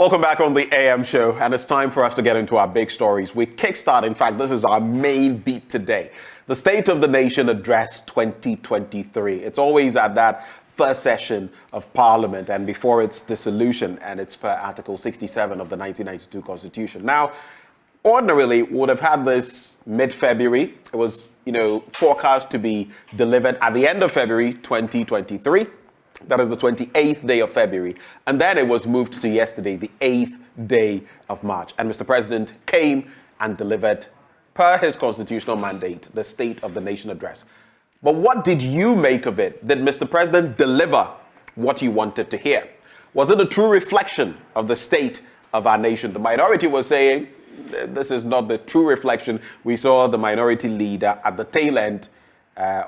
Welcome back on the AM show, and it's time for us to get into our big stories. We kickstart, in fact, this is our main beat today. The State of the Nation Address 2023. It's always at that first session of Parliament and before its dissolution, and it's per Article 67 of the 1992 Constitution. Now, ordinarily, we would have had this mid-February. It was, forecast to be delivered at the end of February 2023. That is the 28th day of February. And then it was moved to yesterday, the 8th day of March. And Mr. President came and delivered, per his constitutional mandate, the State of the Nation Address. But what did you make of it? Did Mr. President deliver what you wanted to hear? Was it a true reflection of the state of our nation? The minority was saying, this is not the true reflection. We saw the minority leader at the tail end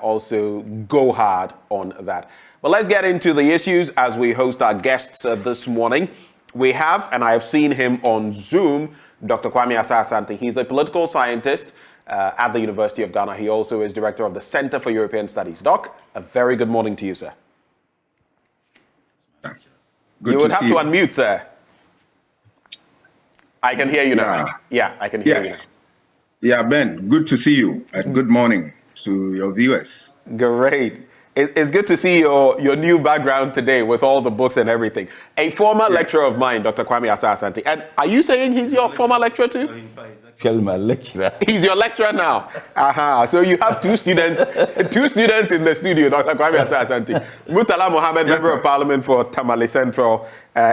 also go hard on that. But let's get into the issues as we host our guests this morning. We have, and I have seen him on Zoom, Dr. Kwame Asah-Asante. He's a political scientist at the University of Ghana. He also is director of the Center for European Studies. Doc, a very good morning to you, sir. Good you would have to unmute, sir. I can hear you now. Yeah, I can hear you now. Yeah, Ben, good to see you. And good morning to your viewers. Great. It's good to see your new background today with all the books and everything. A former lecturer of mine, Dr. Kwame Asah-Asante. And are you saying he's your former lecturer too? Actually, my lecturer. He's your lecturer now. So you have two students in the studio, Dr. Kwame Asah-Asante. Murtala Mohammed, member of parliament for Tamale Central,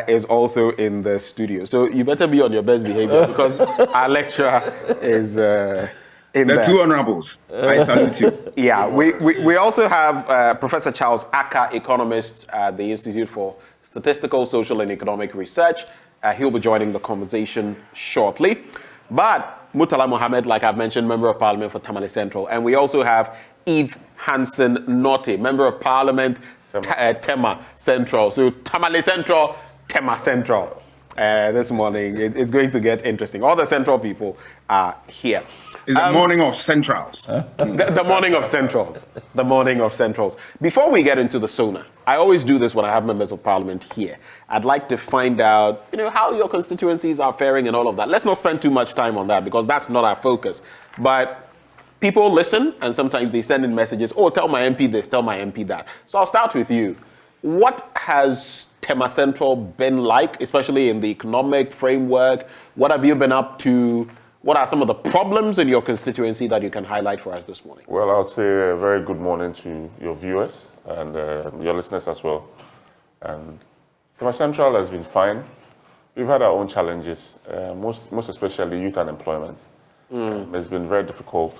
is also in the studio. So you better be on your best behavior because our lecturer is... the two honorables. I salute you. Yeah, we also have Professor Charles Aka, economist at the Institute for Statistical, Social and Economic Research. He'll be joining the conversation shortly. But Murtala Mohammed, like I've mentioned, member of parliament for Tamale Central. And we also have Eve Hansen Norte, member of parliament, Tema Central. So Tamale Central, Tema Central. This morning, it's going to get interesting. All the Central people are here. It's the morning of Centrals. The morning of Centrals. The morning of Centrals. Before we get into the SONA, I always do this when I have members of parliament here. I'd like to find out, how your constituencies are faring and all of that. Let's not spend too much time on that because that's not our focus. But people listen and sometimes they send in messages, oh, tell my MP this, tell my MP that. So I'll start with you. What has Tema Central been like, especially in the economic framework? What have you been up to? What are some of the problems in your constituency that you can highlight for us this morning? Well, I would say a very good morning to your viewers and your listeners as well. And Tema Central has been fine. We've had our own challenges, most especially youth unemployment. It's been very difficult.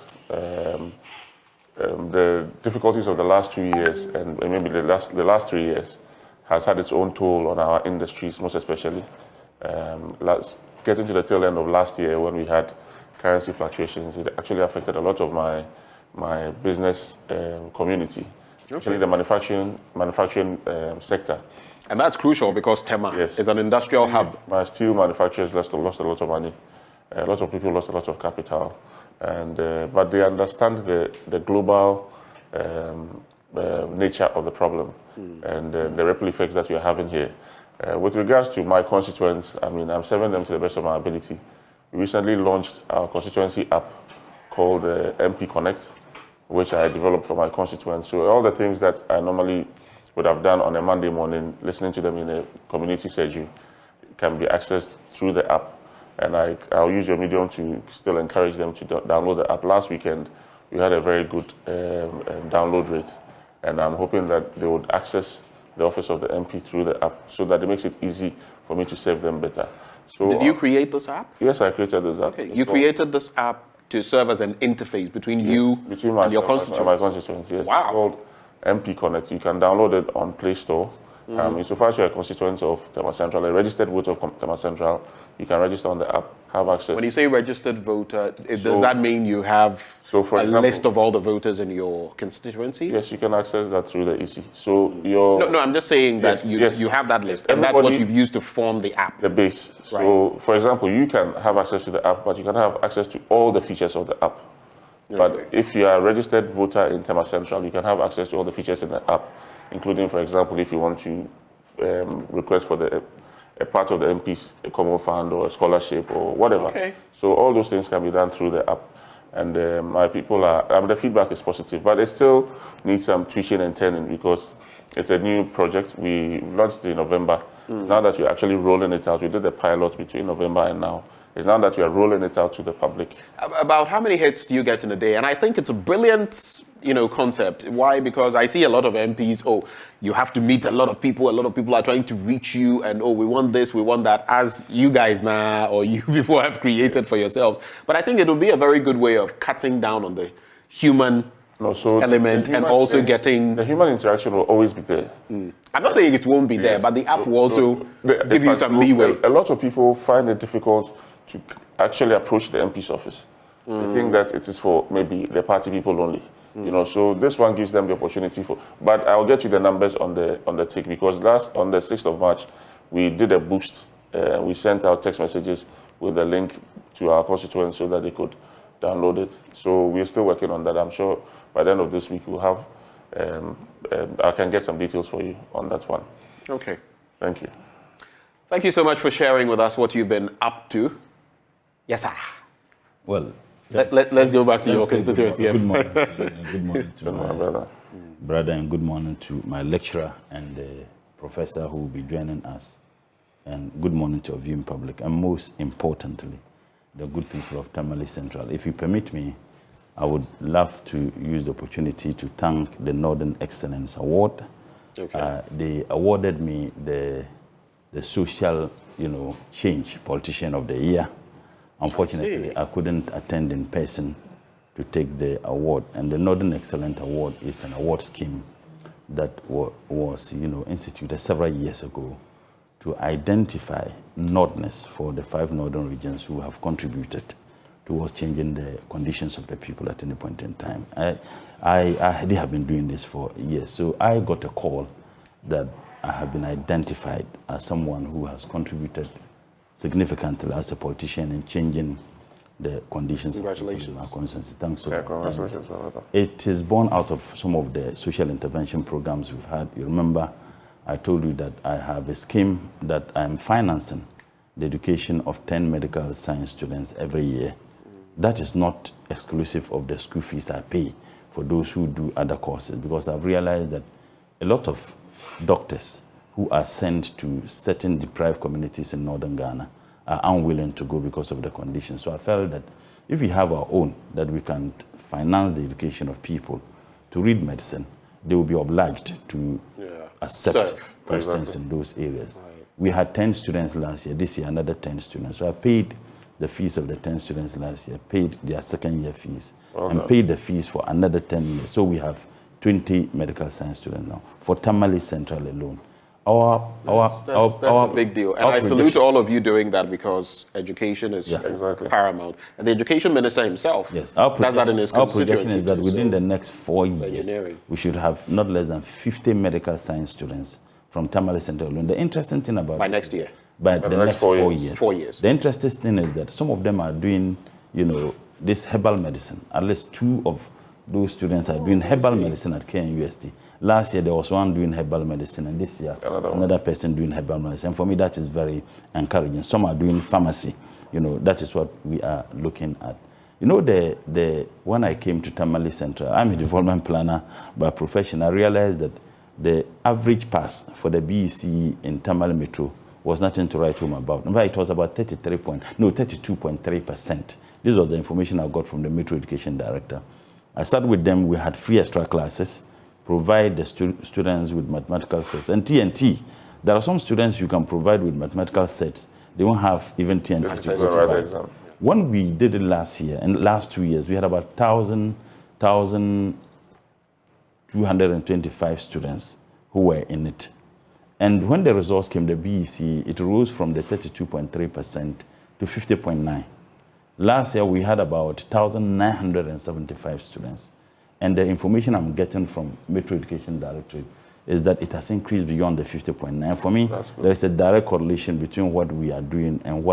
The difficulties of the last 2 years and maybe the last 3 years has had its own toll on our industries, most especially. Getting to the tail end of last year when we had currency fluctuations, it actually affected a lot of my business community, especially the manufacturing sector. And that's crucial because Tema is an industrial hub. My steel manufacturers lost a lot of money. A lot of people lost a lot of capital. And but they understand the global nature of the problem and the ripple effects that we are having here. With regards to my constituents, I'm serving them to the best of my ability. We recently launched our constituency app called MP Connect, which I developed for my constituents. So all the things that I normally would have done on a Monday morning, listening to them in a community schedule, can be accessed through the app. And I'll use your medium to still encourage them to download the app. Last weekend, we had a very good download rate. And I'm hoping that they would access the office of the MP through the app so that it makes it easy for me to serve them better. So, did you create this app? Yes, I created this app. Okay, you created this app to serve as an interface between you and your constituents? My constituents, yes. Wow. It's called MP Connect. You can download it on Play Store. Insofar as you're a constituent of Tema Central, a registered voter of Tema Central, you can register on the app, have access. When you say registered voter, does that mean you have for example, list of all the voters in your constituency? Yes, you can access that through the EC. So your No, I'm just saying that you have that list, and that's what you've used to form the app. The base. Right. So, for example, you can have access to the app, but you can have access to all the features of the app. But if you are a registered voter in Tema Central, you can have access to all the features in the app, including, for example, if you want to request for the a part of the MP's common fund or a scholarship or whatever. Okay. So all those things can be done through the app. And my people are, the feedback is positive, but it still needs some tweaking and turning because it's a new project. We launched in November. Now that we're actually rolling it out, we did the pilot between November and now. It's now that we are rolling it out to the public. About how many hits do you get in a day? And I think it's a brilliant, concept. Why? Because I see a lot of MPs, you have to meet a lot of people are trying to reach you, and we want this, we want that, as you guys now, or you people have created for yourselves. But I think it will be a very good way of cutting down on the human element and also getting... The human interaction will always be there. I'm not saying it won't be there, but the app will also give you some leeway. A lot of people find it difficult to actually approach the MP's office. They think that it is for maybe the party people only. So this one gives them the opportunity for. But I'll get you the numbers on the tick, because on the 6th of March, we did a boost. We sent out text messages with a link to our constituents so that they could download it. So we're still working on that. I'm sure by the end of this week we'll have. I can get some details for you on that one. Okay. Thank you. Thank you so much for sharing with us what you've been up to. Yes, sir. Well, let's go back to your constituency. Good morning. Good morning to my brother. Brother, and good morning to my lecturer and the professor who will be joining us. And good morning to our viewing public. And most importantly, the good people of Tamale Central. If you permit me, I would love to use the opportunity to thank the Northern Excellence Award. Okay. They awarded me the social, change politician of the year. Unfortunately, I couldn't attend in person to take the award. And the Northern Excellent Award is an award scheme that was, instituted several years ago to identify Northerners for the 5 northern regions who have contributed towards changing the conditions of the people at any point in time. They have been doing this for years. So I got a call that I have been identified as someone who has contributed significantly as a politician in changing the conditions of our constituency. Thanks so much. Congratulations. It is born out of some of the social intervention programs we've had. You remember, I told you that I have a scheme that I'm financing the education of 10 medical science students every year. That is not exclusive of the school fees I pay for those who do other courses, because I've realized that a lot of doctors who are sent to certain deprived communities in northern Ghana are unwilling to go because of the conditions. So I felt that if we have our own, that we can finance the education of people to read medicine, they will be obliged to accept postings in those areas. Right. We had 10 students last year. This year, another 10 students. So I paid the fees of the 10 students last year, paid their second year fees, and paid the fees for another 10 years. So we have 20 medical science students now for Tamale Central alone. That's a big deal. And I salute all of you doing that, because education is paramount. And the education minister himself does that in his constituency. Our projection is that within the next 4 years, we should have not less than 50 medical science students from Tamale Central alone. The interesting thing about by next year. By the next 4 years. 4 years. The interesting thing is that some of them are doing, this herbal medicine. At least 2 of those students are doing herbal medicine at KNUST. Last year, there was one doing herbal medicine, and this year, another person doing herbal medicine. And for me, that is very encouraging. Some are doing pharmacy. That is what we are looking at. When I came to Tamale Central, I'm a development planner by profession. I realized that the average pass for the BEC in Tamale Metro was nothing to write home about. In fact, it was about 32.3%. This was the information I got from the Metro Education Director. I started with them. We had free extra classes, provide the students with mathematical sets. And TNT, there are some students you can provide with mathematical sets. They won't have even TNT. When we did it last year, and last 2 years, we had about 1,225 students who were in it. And when the results came, the BEC, it rose from the 32.3% to 50.9%. Last year, we had about 1,975 students. And the information I'm getting from Metro Education Directorate is that it has increased beyond the 50.9. For me, there is a direct correlation between what we are doing and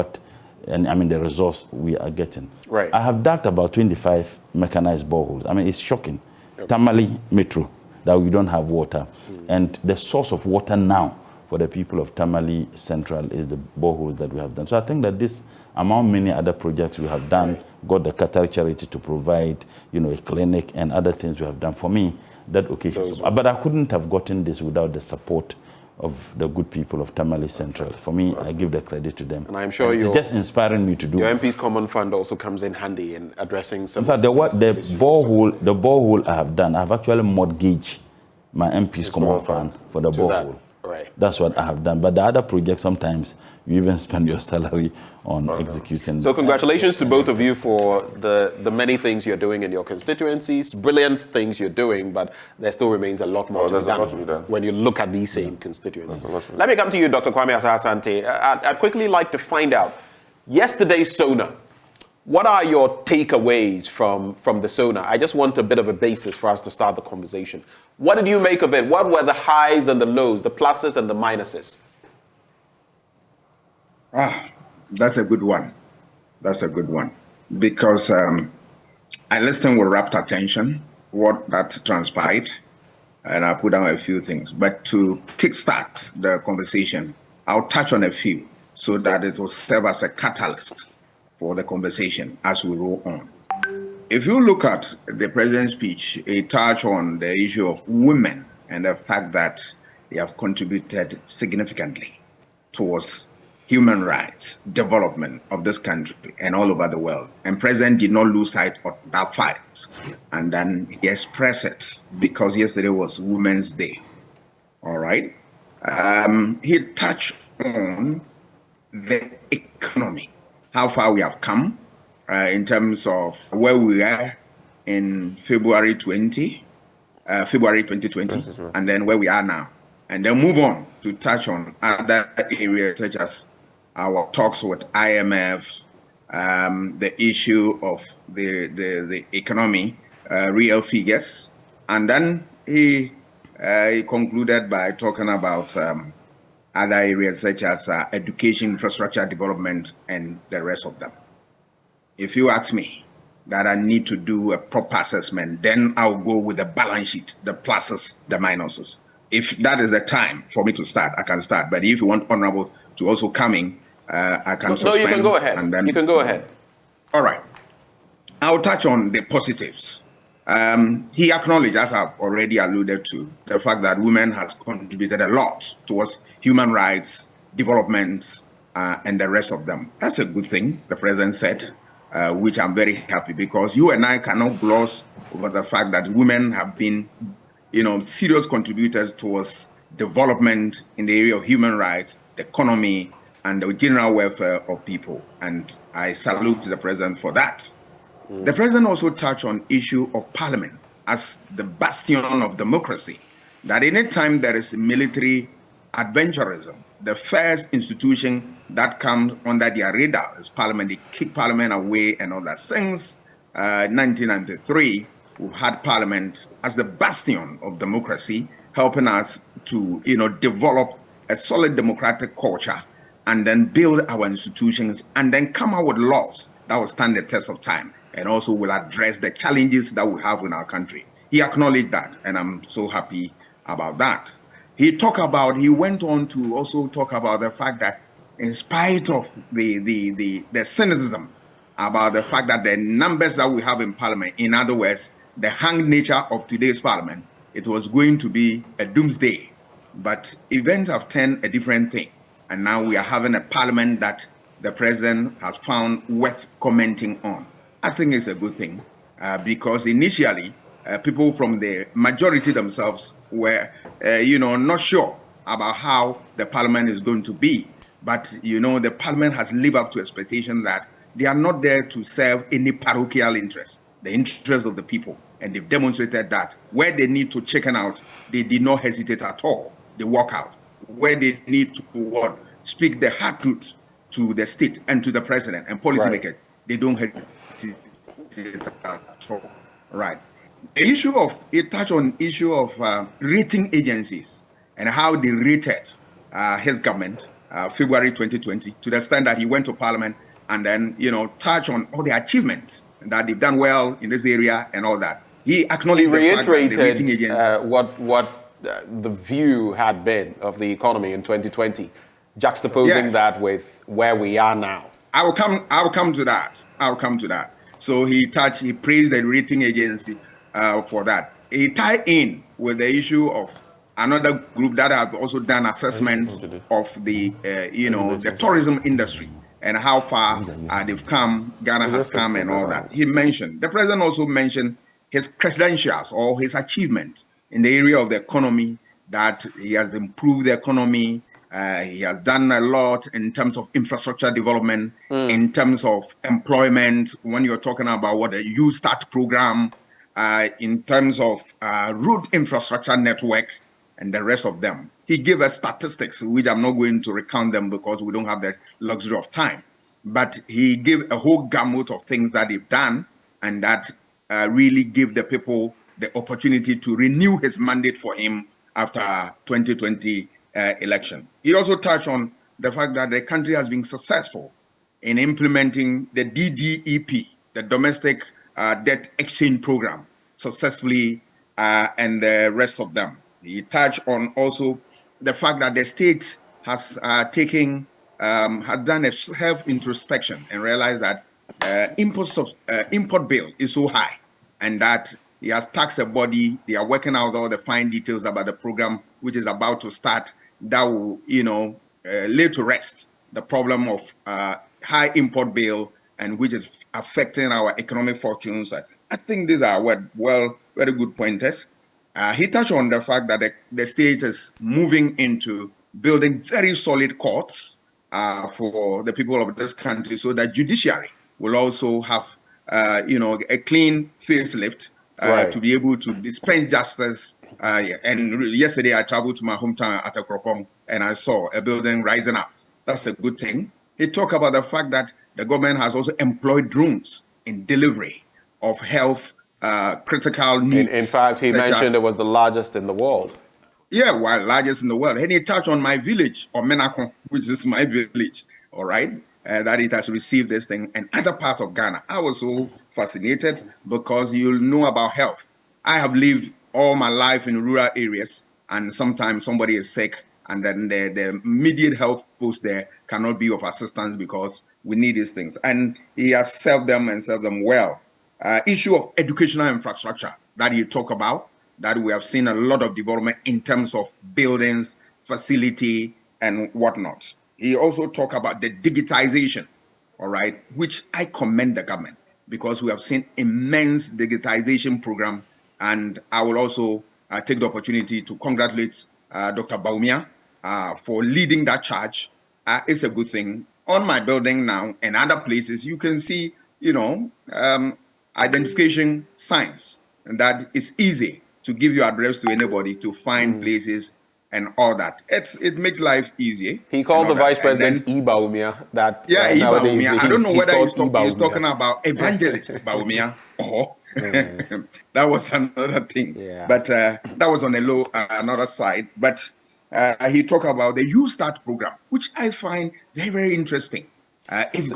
the results we are getting. Right. I have dug about 25 mechanized boreholes. It's shocking. Tamale Metro, that we don't have water. And the source of water now for the people of Tamale Central is the boreholes that we have done. So I think that this, among many other projects we have done, got the Qatar charity to provide, a clinic and other things we have done. For me, that occasion. But I couldn't have gotten this without the support of the good people of Tamale Central. For me, I give the credit to them. And I'm sure it's just inspiring me to do. Your MP's Common Fund also comes in handy in addressing some. In fact, the borehole I have done, I've actually mortgaged my MP's Common Fund for the borehole. Right. That's what I have done. But the other projects, sometimes you even spend your salary on executing. So congratulations to both of you for the many things you're doing in your constituencies, brilliant things you're doing, but there still remains a lot more to be done when you look at these same constituencies. Let me come to you, Dr. Kwame Asah-Asante. I'd quickly like to find out, yesterday's SONA, what are your takeaways from the SONA? I just want a bit of a basis for us to start the conversation. What did you make of it? What were the highs and the lows, the pluses and the minuses? That's a good one. That's a good one. Because I listened with rapt attention what that transpired, and I put down a few things. But to kickstart the conversation, I'll touch on a few so that it will serve as a catalyst for the conversation as we roll on. If you look at the president's speech, it touched on the issue of women and the fact that they have contributed significantly towards human rights, development of this country and all over the world. And President did not lose sight of that fight. And then he expressed it because yesterday was Women's Day. All right. He touched on the economy, how far we have come in terms of where we are in February 2020, and then where we are now. And then move on to touch on other areas such as our talks with IMF, the issue of the economy, real figures. And then he concluded by talking about other areas such as education, infrastructure development, and the rest of them. If you ask me that I need to do a proper assessment, then I'll go with the balance sheet, the pluses, the minuses. If that is the time for me to start, I can start. But if you want Honorable to also come in, I can suspend. No, you can go ahead. And then, you can go ahead. All right. I'll touch on the positives. He acknowledged, as I've already alluded to, the fact that women has contributed a lot towards human rights, development, and the rest of them. That's a good thing, the president said, which I'm very happy, because you and I cannot gloss over the fact that women have been, serious contributors towards development in the area of human rights, the economy, and the general welfare of people. And I salute the president for that. The president also touched on issue of parliament as the bastion of democracy, that anytime there is military adventurism, the first institution that comes under their radar is parliament. They kick parliament away and all that. Since 1993, we've had parliament as the bastion of democracy, helping us to, develop a solid democratic culture and then build our institutions and then come out with laws that will stand the test of time and also will address the challenges that we have in our country. He acknowledged that, and I'm so happy about that. He went on to also talk about the fact that in spite of the cynicism about the fact that the numbers that we have in parliament, in other words, the hanged nature of today's parliament, it was going to be a doomsday. But events have turned a different thing. And now we are having a parliament that the president has found worth commenting on. I think it's a good thing because initially people from the majority themselves were, not sure about how the parliament is going to be. But, the parliament has lived up to expectation that they are not there to serve any parochial interest, the interest of the people. And they've demonstrated that where they need to chicken out, they did not hesitate at all. They walk out. Where they need to speak the hard truth to the state and to the president and policymakers, they don't hesitate at all. Right. It touched on issue of rating agencies and how they rated his government February 2020 to the extent that he went to parliament and then, touch on all the achievements that they've done well in this area and all that. He acknowledged the fact that the rating agencies. what the view had been of the economy in 2020, juxtaposing that with where we are now? I will come to that. I'll come to that. So he praised the rating agency for that. He tied in with the issue of another group that have also done assessments of the the tourism industry and how far they've come, Ghana has come and all that. The president also mentioned his credentials or his achievement in the area of the economy, that he has improved the economy. He has done a lot in terms of infrastructure development, in terms of employment, when you're talking about what a You Start program, in terms of road infrastructure network, and the rest of them. He gave us statistics, which I'm not going to recount them because we don't have the luxury of time. But he gave a whole gamut of things that they've done, and that really give the people the opportunity to renew his mandate for him after 2020 election. He also touched on the fact that the country has been successful in implementing the DDEP, the Domestic Debt Exchange Program, successfully, and the rest of them. He touched on also the fact that the state has done a self-introspection and realized that import bill is so high, and that he has taxed a body. They are working out all the fine details about the program, which is about to start, that will, lay to rest the problem of high import bill, and which is affecting our economic fortunes. I think these are very good pointers. He touched on the fact that the state is moving into building very solid courts for the people of this country, so that judiciary will also have, a clean facelift to be able to dispense justice. And yesterday I traveled to my hometown at Akropong, and I saw a building rising up. That's a good thing. He talked about the fact that the government has also employed drones in delivery of health critical needs. In fact, he mentioned it was the largest in the world. Yeah, largest in the world. And he touched on my village, or Menako, which is my village, all right, that it has received this thing, and other parts of Ghana. I was so fascinated because you'll know about health. I have lived all my life in rural areas, and sometimes somebody is sick, and then the immediate health post there cannot be of assistance because we need these things. And he has served them and served them well. Issue of educational infrastructure that you talk about, that we have seen a lot of development in terms of buildings, facility, and whatnot. He also talked about the digitization, all right, which I commend the government, because we have seen immense digitization program. And I will also take the opportunity to congratulate Dr. Baumia for leading that charge. It's a good thing. On my building now and other places, you can see, identification signs, and that it's easy to give your address to anybody to find places and all that. It makes life easy. He called the vice president Baumia. Baumia. I don't know whether he's talking about evangelist Baumia or that was another thing. Yeah. But that was on another side. But he talked about the You Start program, which I find very, very interesting.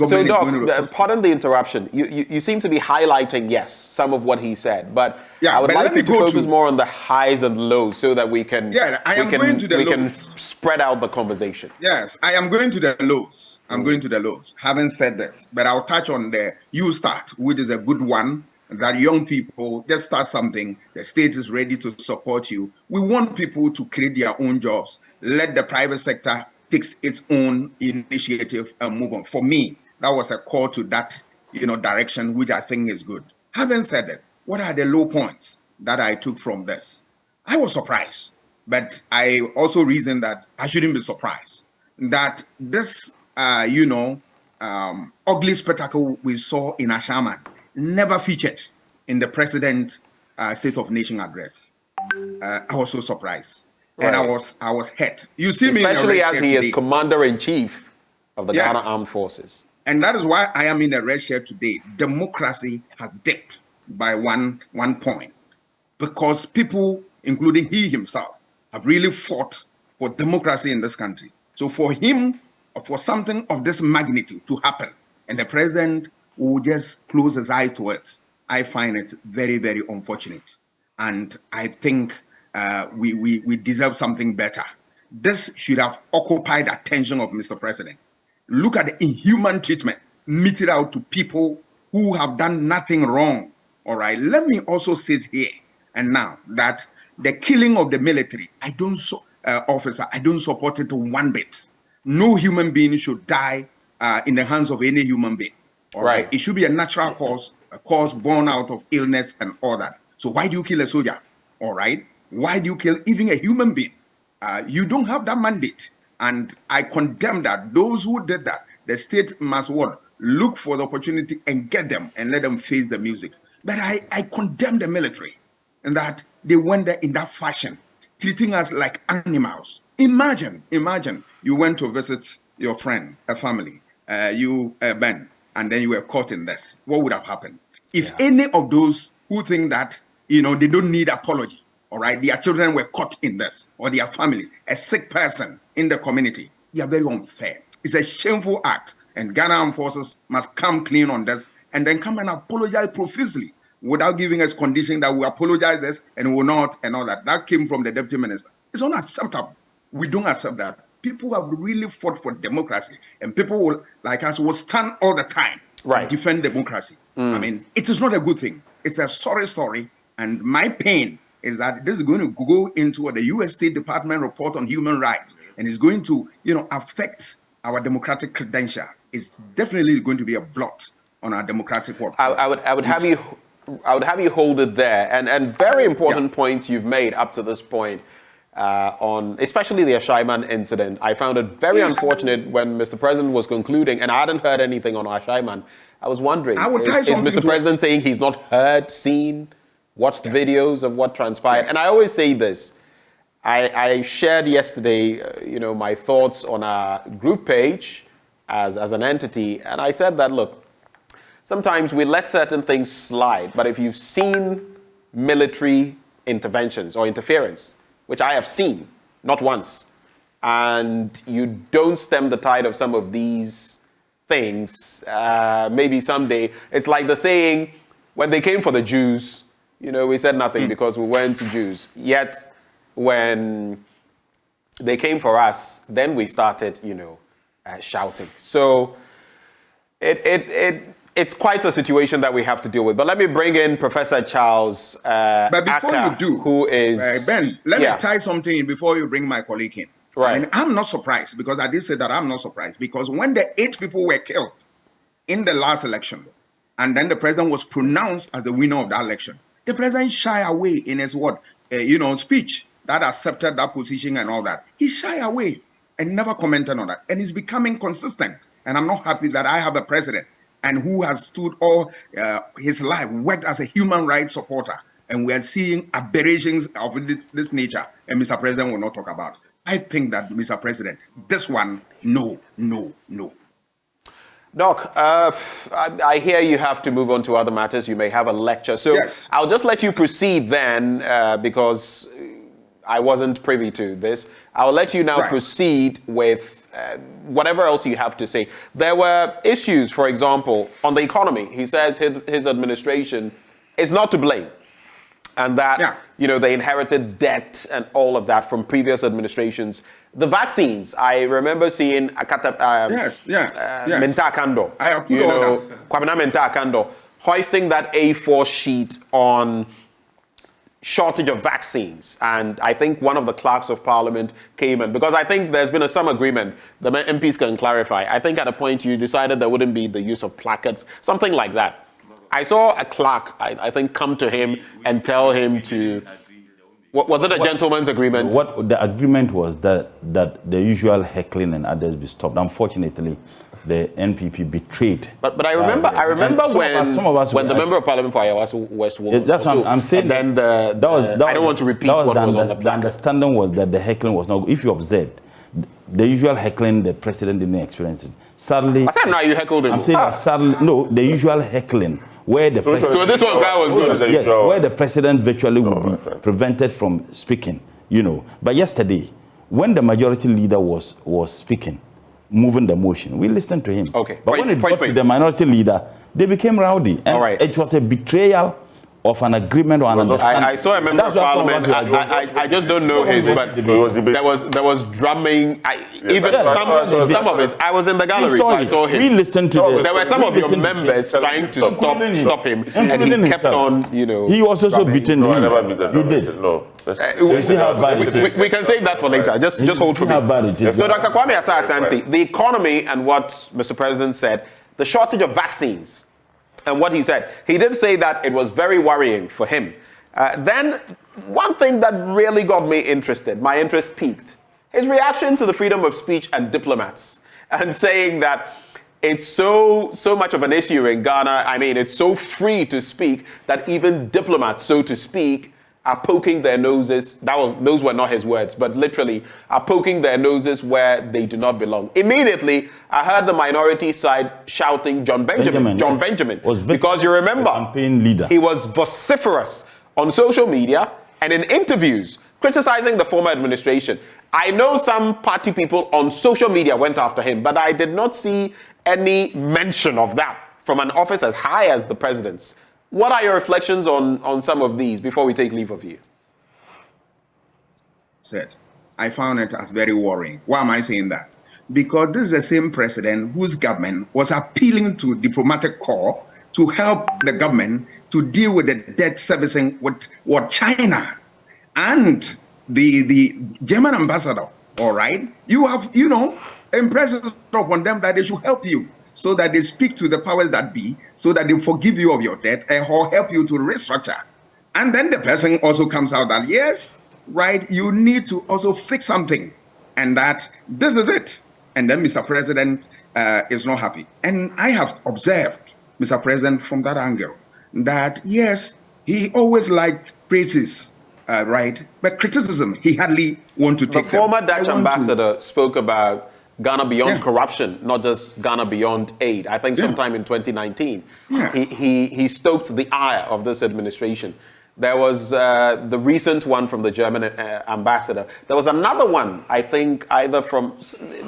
So, Doc, pardon the interruption. You seem to be highlighting, yes, some of what he said, but I would like you to focus more on the highs and lows so that we can spread out the conversation. Yes, I am going to the lows. I'm going to the lows. Having said this, but I'll touch on the You Start, which is a good one, that young people just start something. The state is ready to support you. We want people to create their own jobs. Let the private sector takes its own initiative and move on. For me, that was a call to that, direction, which I think is good. Having said that, what are the low points that I took from this? I was surprised, but I also reasoned that I shouldn't be surprised that this, ugly spectacle we saw in Ashaman never featured in the president's State of Nation address. I was so surprised. Right. And I was hurt. You see me, especially as he is commander-in-chief of the Ghana Armed Forces. And that is why I am in a red shirt today. Democracy has dipped by one point, because people, including he himself, have really fought for democracy in this country. So for something of this magnitude to happen, and the president will just close his eye to it, I find it very, very unfortunate. And I think we deserve something better. This should have occupied the attention of Mr. President. Look at the inhuman treatment meted out to people who have done nothing wrong. All right. Let me also sit here and now that the killing of the military, officer, I don't support it one bit. No human being should die in the hands of any human being. All right. It should be a natural cause, a cause born out of illness and all that. So why do you kill a soldier? All right. Why do you kill even a human being? You don't have that mandate. And I condemn that. Those who did that, the state must look for the opportunity and get them and let them face the music. But I condemn the military and that they went there in that fashion, treating us like animals. Imagine you went to visit your friend, a family, Ben, and then you were caught in this. What would have happened? If any of those who think that, they don't need apology, all right, their children were caught in this, or their families, a sick person in the community, they are very unfair. It's a shameful act, and Ghana Armed Forces must come clean on this and then come and apologize profusely without giving us condition that we apologize this and will not and all that. That came from the deputy minister. It's unacceptable. We don't accept that. People have really fought for democracy, and people like us will stand all the time to defend democracy. I mean, it is not a good thing. It's a sorry story, and my pain is that this is going to go into the U.S. State Department report on human rights, and it's going to, affect our democratic credentials. It's definitely going to be a blot on our democratic work. I would have you hold it there, and very important points you've made up to this point on especially the Ashaiman incident. I found it very unfortunate when Mr. President was concluding, and I hadn't heard anything on Ashaiman. I was wondering, is Mr. President saying he's not heard, seen, watched videos of what transpired? And I always say this. I shared yesterday, my thoughts on our group page as an entity, and I said that, look, sometimes we let certain things slide, but if you've seen military interventions or interference, which I have seen, not once, and you don't stem the tide of some of these things, maybe someday, it's like the saying, when they came for the Jews, we said nothing because we weren't Jews. Yet, when they came for us, then we started, shouting. So it's quite a situation that we have to deal with. But let me bring in Professor Charles But before Aka, you do, who is... Ben, let me tie something in before you bring my colleague in. Right. I mean, I'm not surprised, because I did say that I'm not surprised, because when the 8 people were killed in the last election, and then the president was pronounced as the winner of that election, the president shy away in his speech that accepted that position and all that. He shy away and never commented on that. And he's becoming consistent. And I'm not happy that I have a president and who has stood all his life, worked as a human rights supporter. And we are seeing aberrations of this nature, and Mr. President will not talk about. I think that, Mr. President, this one, no. Doc, I hear you have to move on to other matters. You may have a lecture. So I'll just let you proceed then, because I wasn't privy to this. I'll let you now proceed with whatever else you have to say. There were issues, for example, on the economy. He says his administration is not to blame, and that they inherited debt and all of that from previous administrations. The vaccines, I remember seeing Menta Kando, Kwabena Menta Kando, hoisting that A4 sheet on shortage of vaccines. And I think one of the clerks of parliament came in, because I think there's been some agreement, the MPs can clarify. I think at a point you decided there wouldn't be the use of placards, something like that. I saw a clerk, I think, come to him and tell him to... Was it a gentleman's agreement? What the agreement was that the usual heckling and others be stopped. Unfortunately, the NPP betrayed. But I remember when the member of parliament for Ayawaso West was. That's what I'm saying. And then I don't want to repeat what was on the The understanding was that the heckling was not. If you observed, the usual heckling, the president didn't experience it. Sadly, now you heckled him. I'm saying that sadly, no, the usual heckling. Where the so this one guy was good. Yes, where the president virtually would be prevented from speaking, But yesterday, when the majority leader was speaking, moving the motion, we listened to him. Okay. But when it got to the minority leader, they became rowdy. And it was a betrayal of an agreement or an understanding. I saw a member of parliament. I just don't know his, but there was drumming. Some of it. I was in the gallery, so I saw him. We listened to there were some of your members trying to stop him, and he kept on, He was also beaten. No, I never beat that. You did. No. We can save that for later. Just hold for me. So, Dr. Kwame Asah-Asante, the economy and what Mr. President said, the shortage of vaccines, and what he said. He did say that it was very worrying for him. Then, one thing that really got me interested, my interest peaked, his reaction to the freedom of speech and diplomats, and saying that it's so much of an issue in Ghana. I mean, it's so free to speak that even diplomats, so to speak, are poking their noses. Those were not his words, but literally are poking their noses where they do not belong. Immediately, I heard the minority side shouting John Benjamin. Because you remember, campaign leader. He was vociferous on social media and in interviews criticizing the former administration. I know some party people on social media went after him, but I did not see any mention of that from an office as high as the president's. What are your reflections on some of these before we take leave of you? I found it as very worrying. Why am I saying that? Because this is the same president whose government was appealing to diplomatic corps to help the government to deal with the debt servicing with what China and the German ambassador. All right, you have impressed upon them that they should help you, so that they speak to the powers that be, so that they forgive you of your debt or help you to restructure. And then the person also comes out that, yes, right, you need to also fix something, and that this is it. And then Mr. President is not happy. And I have observed Mr. President from that angle, that yes, he always liked praises, right, but criticism, he hardly want to take. The former Dutch ambassador spoke about Ghana beyond corruption, not just Ghana beyond aid. I think sometime in 2019, he stoked the ire of this administration. There was the recent one from the German ambassador. There was another one, I think, either from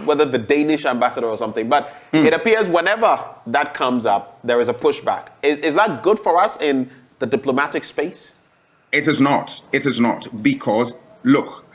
whether the Danish ambassador or something. But it appears whenever that comes up, there is a pushback. Is that good for us in the diplomatic space? It is not. It is not. Because, look,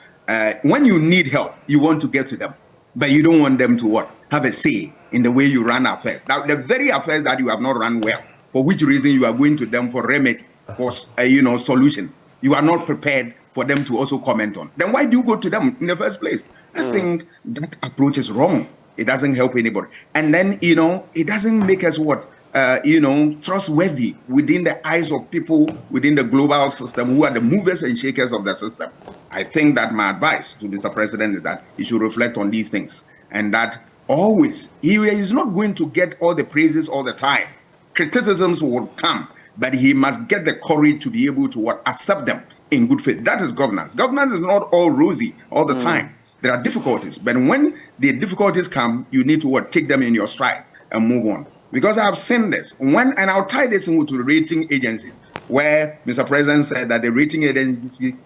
when you need help, you want to get to them. But you don't want them to what? Have a say in the way you run affairs. Now, the very affairs that you have not run well, for which reason you are going to them for remedy, for solution, you are not prepared for them to also comment on. Then why do you go to them in the first place? I think that approach is wrong. It doesn't help anybody. And then, it doesn't make us what? Trustworthy within the eyes of people within the global system who are the movers and shakers of the system. I think that my advice to Mr. President is that he should reflect on these things, and that always he is not going to get all the praises all the time. Criticisms will come, but he must get the courage to be able to accept them in good faith. That is governance. Governance is not all rosy all the time. There are difficulties, but when the difficulties come, you need to take them in your strides and move on. Because I have seen this, and I'll tie this into rating agencies, where Mr. President said that the rating agency,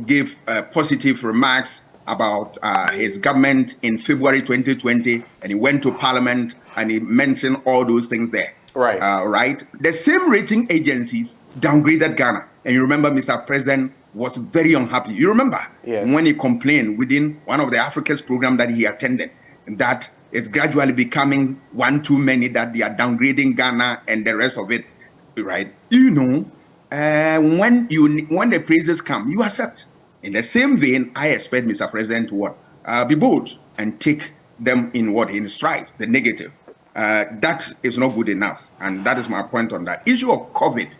gave positive remarks about his government in February 2020, and he went to Parliament and he mentioned all those things there. Right. Right. The same rating agencies downgraded Ghana, and you remember Mr. President was very unhappy. You remember when he complained within one of the Africa's program that he attended that it's gradually becoming one too many, that they are downgrading Ghana and the rest of it, right? When the praises come, you accept. In the same vein, I expect Mr. President to be bold and take them in strides, the negative. That is not good enough, and that is my point on that issue of COVID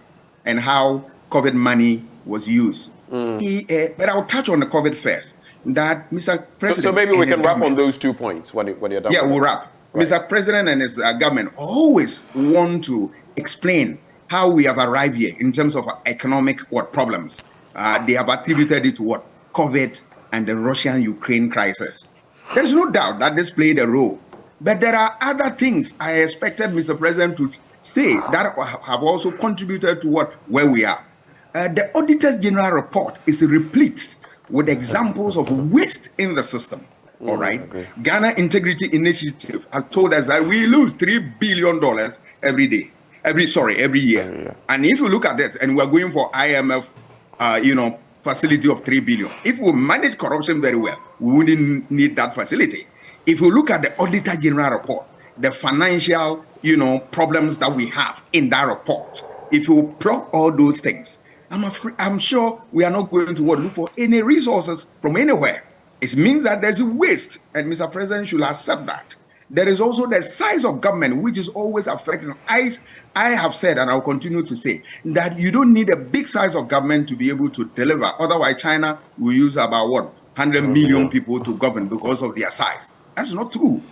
and how COVID money was used. But I'll touch on the COVID first. That Mr. President. So maybe we can wrap on those 2 points when you're done. Yeah, we'll wrap. Right. Mr. President and his government always want to explain how we have arrived here in terms of economic problems. They have attributed it to COVID and the Russian-Ukraine crisis. There's no doubt that this played a role. But there are other things I expected Mr. President to say that have also contributed to where we are. The Auditor General report is replete with examples of waste in the system. All right. Ghana Integrity Initiative has told us that we lose $3 billion every day. every year. And if you look at that, and we're going for IMF, facility of 3 billion. If we manage corruption very well, we wouldn't need that facility. If you look at the Auditor General report, the financial, problems that we have in that report, if you plug all those things, I'm sure we are not going to look for any resources from anywhere. It means that there's a waste, and Mr. President should accept that. There is also the size of government, which is always affecting. I have said, and I'll continue to say, that you don't need a big size of government to be able to deliver. Otherwise, China will use about 100 million people to govern because of their size. That's not true.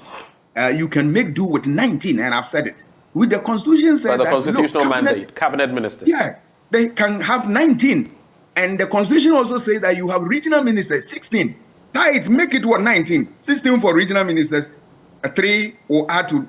You can make do with 19, and I've said it. With the Constitution said that the constitutional mandate, cabinet ministers. Yeah, they can have 19, and the Constitution also says that you have regional ministers 16. Tight, make it 19, 16 for regional ministers. 3 or add to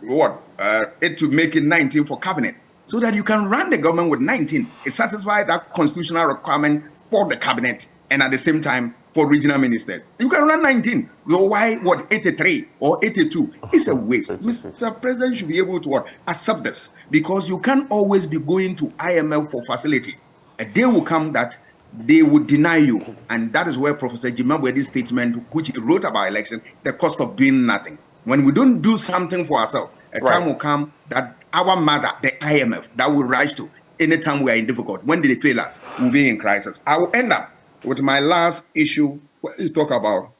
8 to make it 19 for cabinet, so that you can run the government with 19. It satisfies that constitutional requirement for the cabinet, and at the same time for regional ministers. You can run 19. So why 83 or 82? It's a waste. Mr. President should be able to accept this, because you can't always be going to IMF for facility. A day will come that they would deny you, and that is where Professor Jimabwedi's statement, which he wrote about election, the cost of doing nothing. When we don't do something for ourselves, a time will come that our mother, the IMF, that will rise to anytime we are in difficult. When they fail us, we'll be in crisis. I will end up with my last issue. You talk about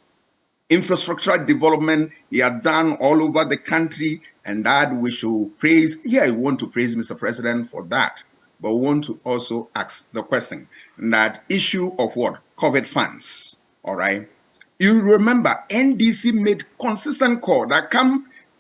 infrastructure development. He had done all over the country, and that we should praise. Yeah, I want to praise Mr. President for that, but we want to also ask the question, that issue of COVID funds, all right? You remember NDC made consistent call that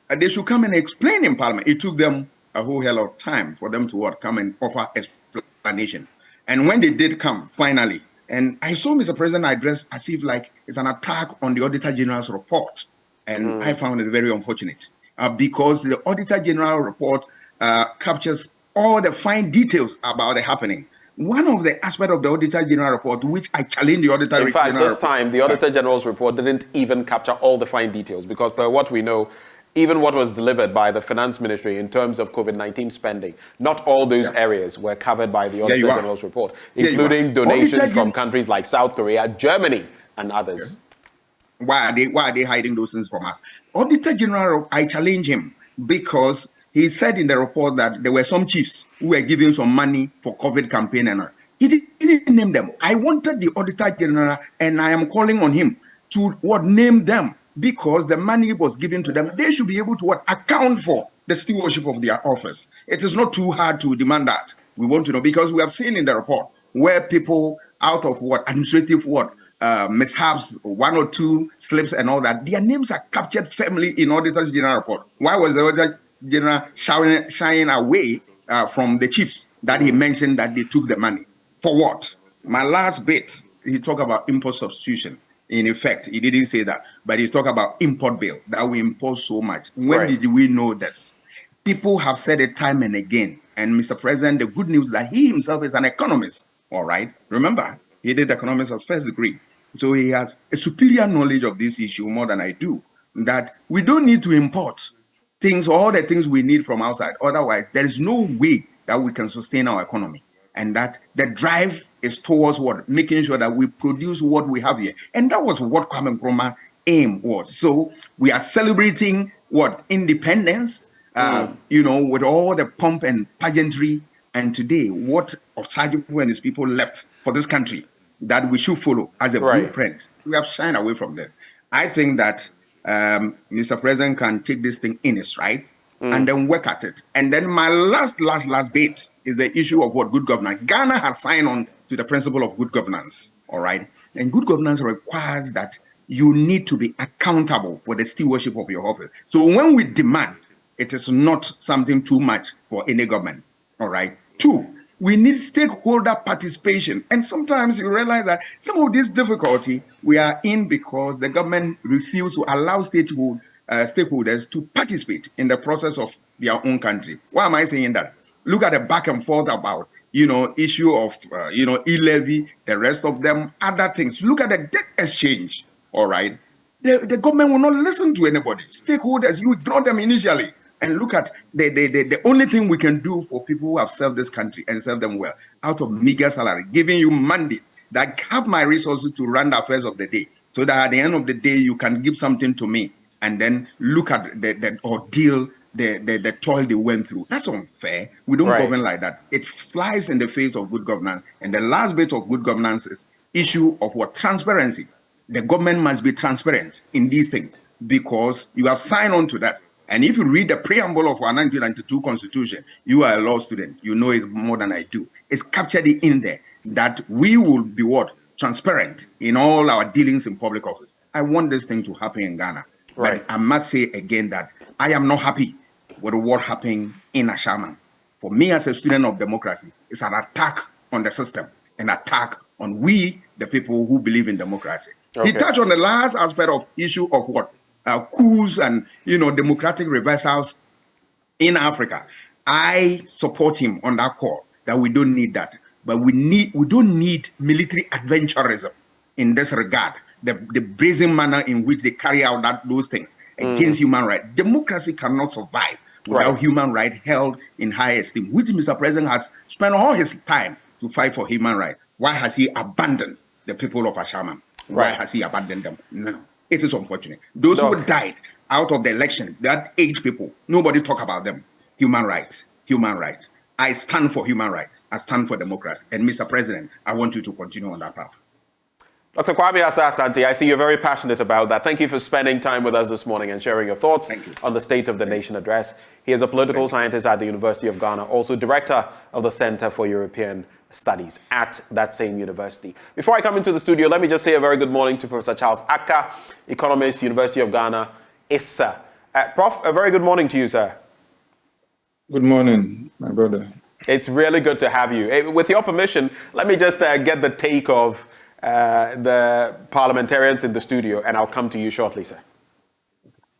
they should come and explain in Parliament. It took them a whole hell of time for them to come and offer explanation. And when they did come, finally, and I saw Mr. President address as if like it's an attack on the Auditor General's report. And I found it very unfortunate because the Auditor General report captures all the fine details about the happening. One of the aspects of the Auditor General report, which I challenge the Auditor General. In fact, this time, the Auditor General's report didn't even capture all the fine details, because per what we know, even what was delivered by the Finance Ministry in terms of COVID-19 spending, not all those areas were covered by the Auditor General's report, including donations from countries like South Korea, Germany, and others. Why are they hiding those things from us? Auditor General, I challenge him because he said in the report that there were some chiefs who were giving some money for COVID campaign, and he didn't name them. I wanted the Auditor General, and I am calling on him to name them, because the money was given to them. They should be able to account for the stewardship of their office. It is not too hard to demand that. We want to know, because we have seen in the report where people out of administrative mishaps, 1 or 2 slips and all that, their names are captured firmly in Auditor General report. Why was the Auditor General shying away from the chiefs that he mentioned that they took the money? For what? My last bit, he talked about import substitution. In effect, he didn't say that, but he talked about import bill, that we import so much. When did we know this? People have said it time and again. And Mr. President, the good news is that he himself is an economist, all right? Remember, he did economics as first degree. So he has a superior knowledge of this issue more than I do, that we don't need to import things, all the things we need from outside. Otherwise, there is no way that we can sustain our economy. And that the drive is towards making sure that we produce what we have here. And that was what Kwame Nkrumah's aim was. So we are celebrating independence, with all the pomp and pageantry. And today, what Osagyefo and his people left for this country that we should follow as a blueprint. We have shined away from this. I think that Mr. President can take this thing in its stride and then work at it. And then my last bit is the issue of good governance. Ghana has signed on to the principle of good governance, all right? And good governance requires that you need to be accountable for the stewardship of your office. So when we demand, it is not something too much for any government, all right? 2, we need stakeholder participation. And sometimes you realize that some of this difficulty we are in because the government refused to allow stakeholders to participate in the process of their own country. Why am I saying that? Look at the back and forth about, issue of, e-levy, the rest of them, other things. Look at the debt exchange, all right? The government will not listen to anybody. Stakeholders, you ignore them initially. and look at the only thing we can do for people who have served this country and served them well out of meager salary, giving you mandate that have my resources to run the affairs of the day, so that at the end of the day you can give something to me, and then look at the ordeal, the toil they went through. That's unfair. We don't govern like that. It flies in the face of good governance. And the last bit of good governance is issue of what? Transparency. The government must be transparent in these things, because you have signed on to that. And if you read the preamble of our 1992 Constitution, you are a law student, you know it more than I do. It's captured in there that we will be what? Transparent in all our dealings in public office. I want this thing to happen in Ghana. But I must say again that I am not happy with what happened in Ashaman. For me, as a student of democracy, it's an attack on the system, an attack on we, the people who believe in democracy. He touched on the last aspect of issue of what? Coups and democratic reversals in Africa. I support him on that call that we don't need that, but we don't need military adventurism in this regard. The brazen manner in which they carry out those things against human rights. Democracy cannot survive without human rights held in high esteem, which Mr. President has spent all his time to fight for human rights. Why has he abandoned the people of Ashaman? Why has he abandoned them? No. It is unfortunate. Those who died out of the election, that age people, nobody talk about them. Human rights, human rights. I stand for human rights. I stand for democracy. And Mr. President, I want you to continue on that path. Dr. Kwame Asah-Asante, I see you're very passionate about that. Thank you for spending time with us this morning and sharing your thoughts on the State of the Nation address. He is a political scientist at the University of Ghana, also director of the Center for European Studies at that same university. Before I come into the studio, let me just say a very good morning to Professor Charles Akka, economist, University of Ghana, ISSA. Prof, a very good morning to you, sir. Good morning, my brother. It's really good to have you. With your permission, let me just get the take of the parliamentarians in the studio, and I'll come to you shortly, sir.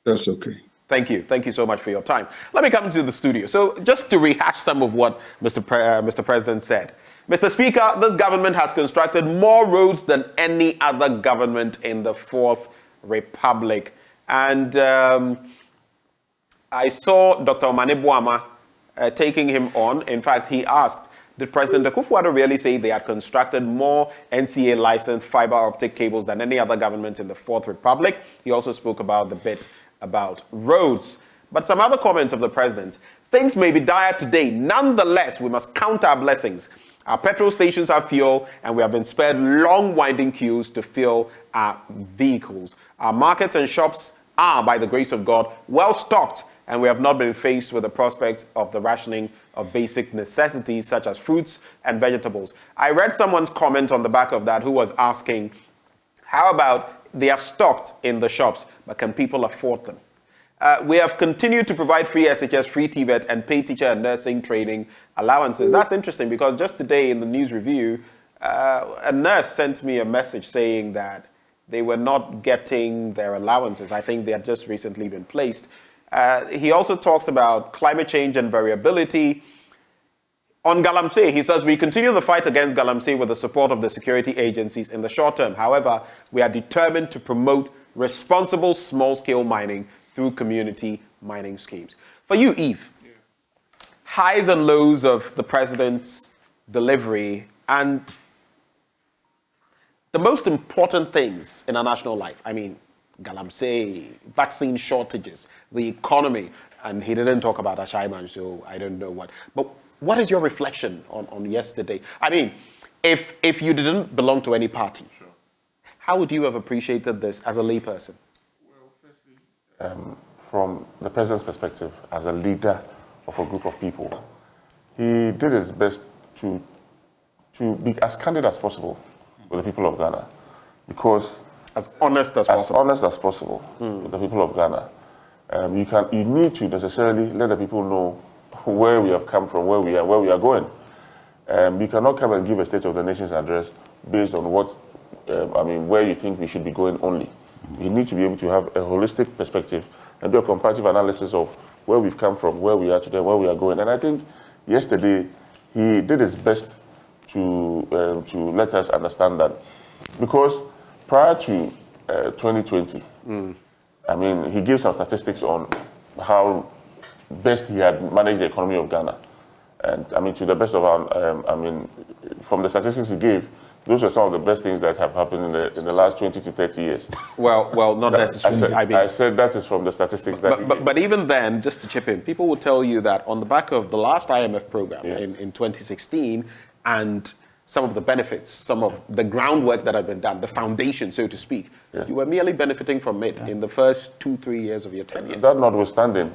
That's okay. Thank you. Thank you so much for your time. Let me come to the studio. So just to rehash some of what Mr. President said. Mr. Speaker, this government has constructed more roads than any other government in the Fourth Republic. And I saw Dr. Omane Boama taking him on. In fact, he asked, did President Akufo-Addo really say they had constructed more NCA-licensed fiber optic cables than any other government in the Fourth Republic? He also spoke about the bit about roads. But some other comments of the president. Things may be dire today. Nonetheless, we must count our blessings. Our petrol stations have fuel, and we have been spared long winding queues to fill our vehicles. Our markets and shops are, by the grace of God, well stocked, and we have not been faced with the prospect of the rationing of basic necessities such as fruits and vegetables. I read someone's comment on the back of that who was asking, how about they are stocked in the shops, but can people afford them? We have continued to provide free SHS, free TVET, and paid teacher and nursing training allowances. That's interesting because just today in the news review, a nurse sent me a message saying that they were not getting their allowances. I think they had just recently been placed. He also talks about climate change and variability. On Galamsey, he says, we continue the fight against Galamsey with the support of the security agencies in the short term. However, we are determined to promote responsible small-scale mining through community mining schemes. For you, Eve, highs and lows of the president's delivery and the most important things in our national life. I mean, Galamsey, vaccine shortages, the economy, and he didn't talk about Ashaiman, so I don't know what. But what is your reflection on yesterday? I mean, if you didn't belong to any party, how would you have appreciated this as a layperson? Well, firstly, from the president's perspective, as a leader of a group of people, he did his best to be as candid as possible with the people of Ghana, because as honest as possible with the people of Ghana. You need to necessarily let the people know where we have come from, where we are going. You cannot come and give a State of the Nation's address based on what, where you think we should be going only. You need to be able to have a holistic perspective and do a comparative analysis of where we've come from, where we are today, where we are going. And I think yesterday he did his best to let us understand that, because prior to 2020, he gave some statistics on how best he had managed the economy of Ghana. And I mean, to the best of our, I mean, from the statistics he gave, those are some of the best things that have happened in the last 20 to 30 years. Well, not necessarily. I said that is from the statistics that. But even then, just to chip in, people will tell you that on the back of the last IMF program in 2016 and some of the benefits, some of the groundwork that had been done, the foundation, so to speak, you were merely benefiting from it in the first 2-3 years of your tenure. That notwithstanding,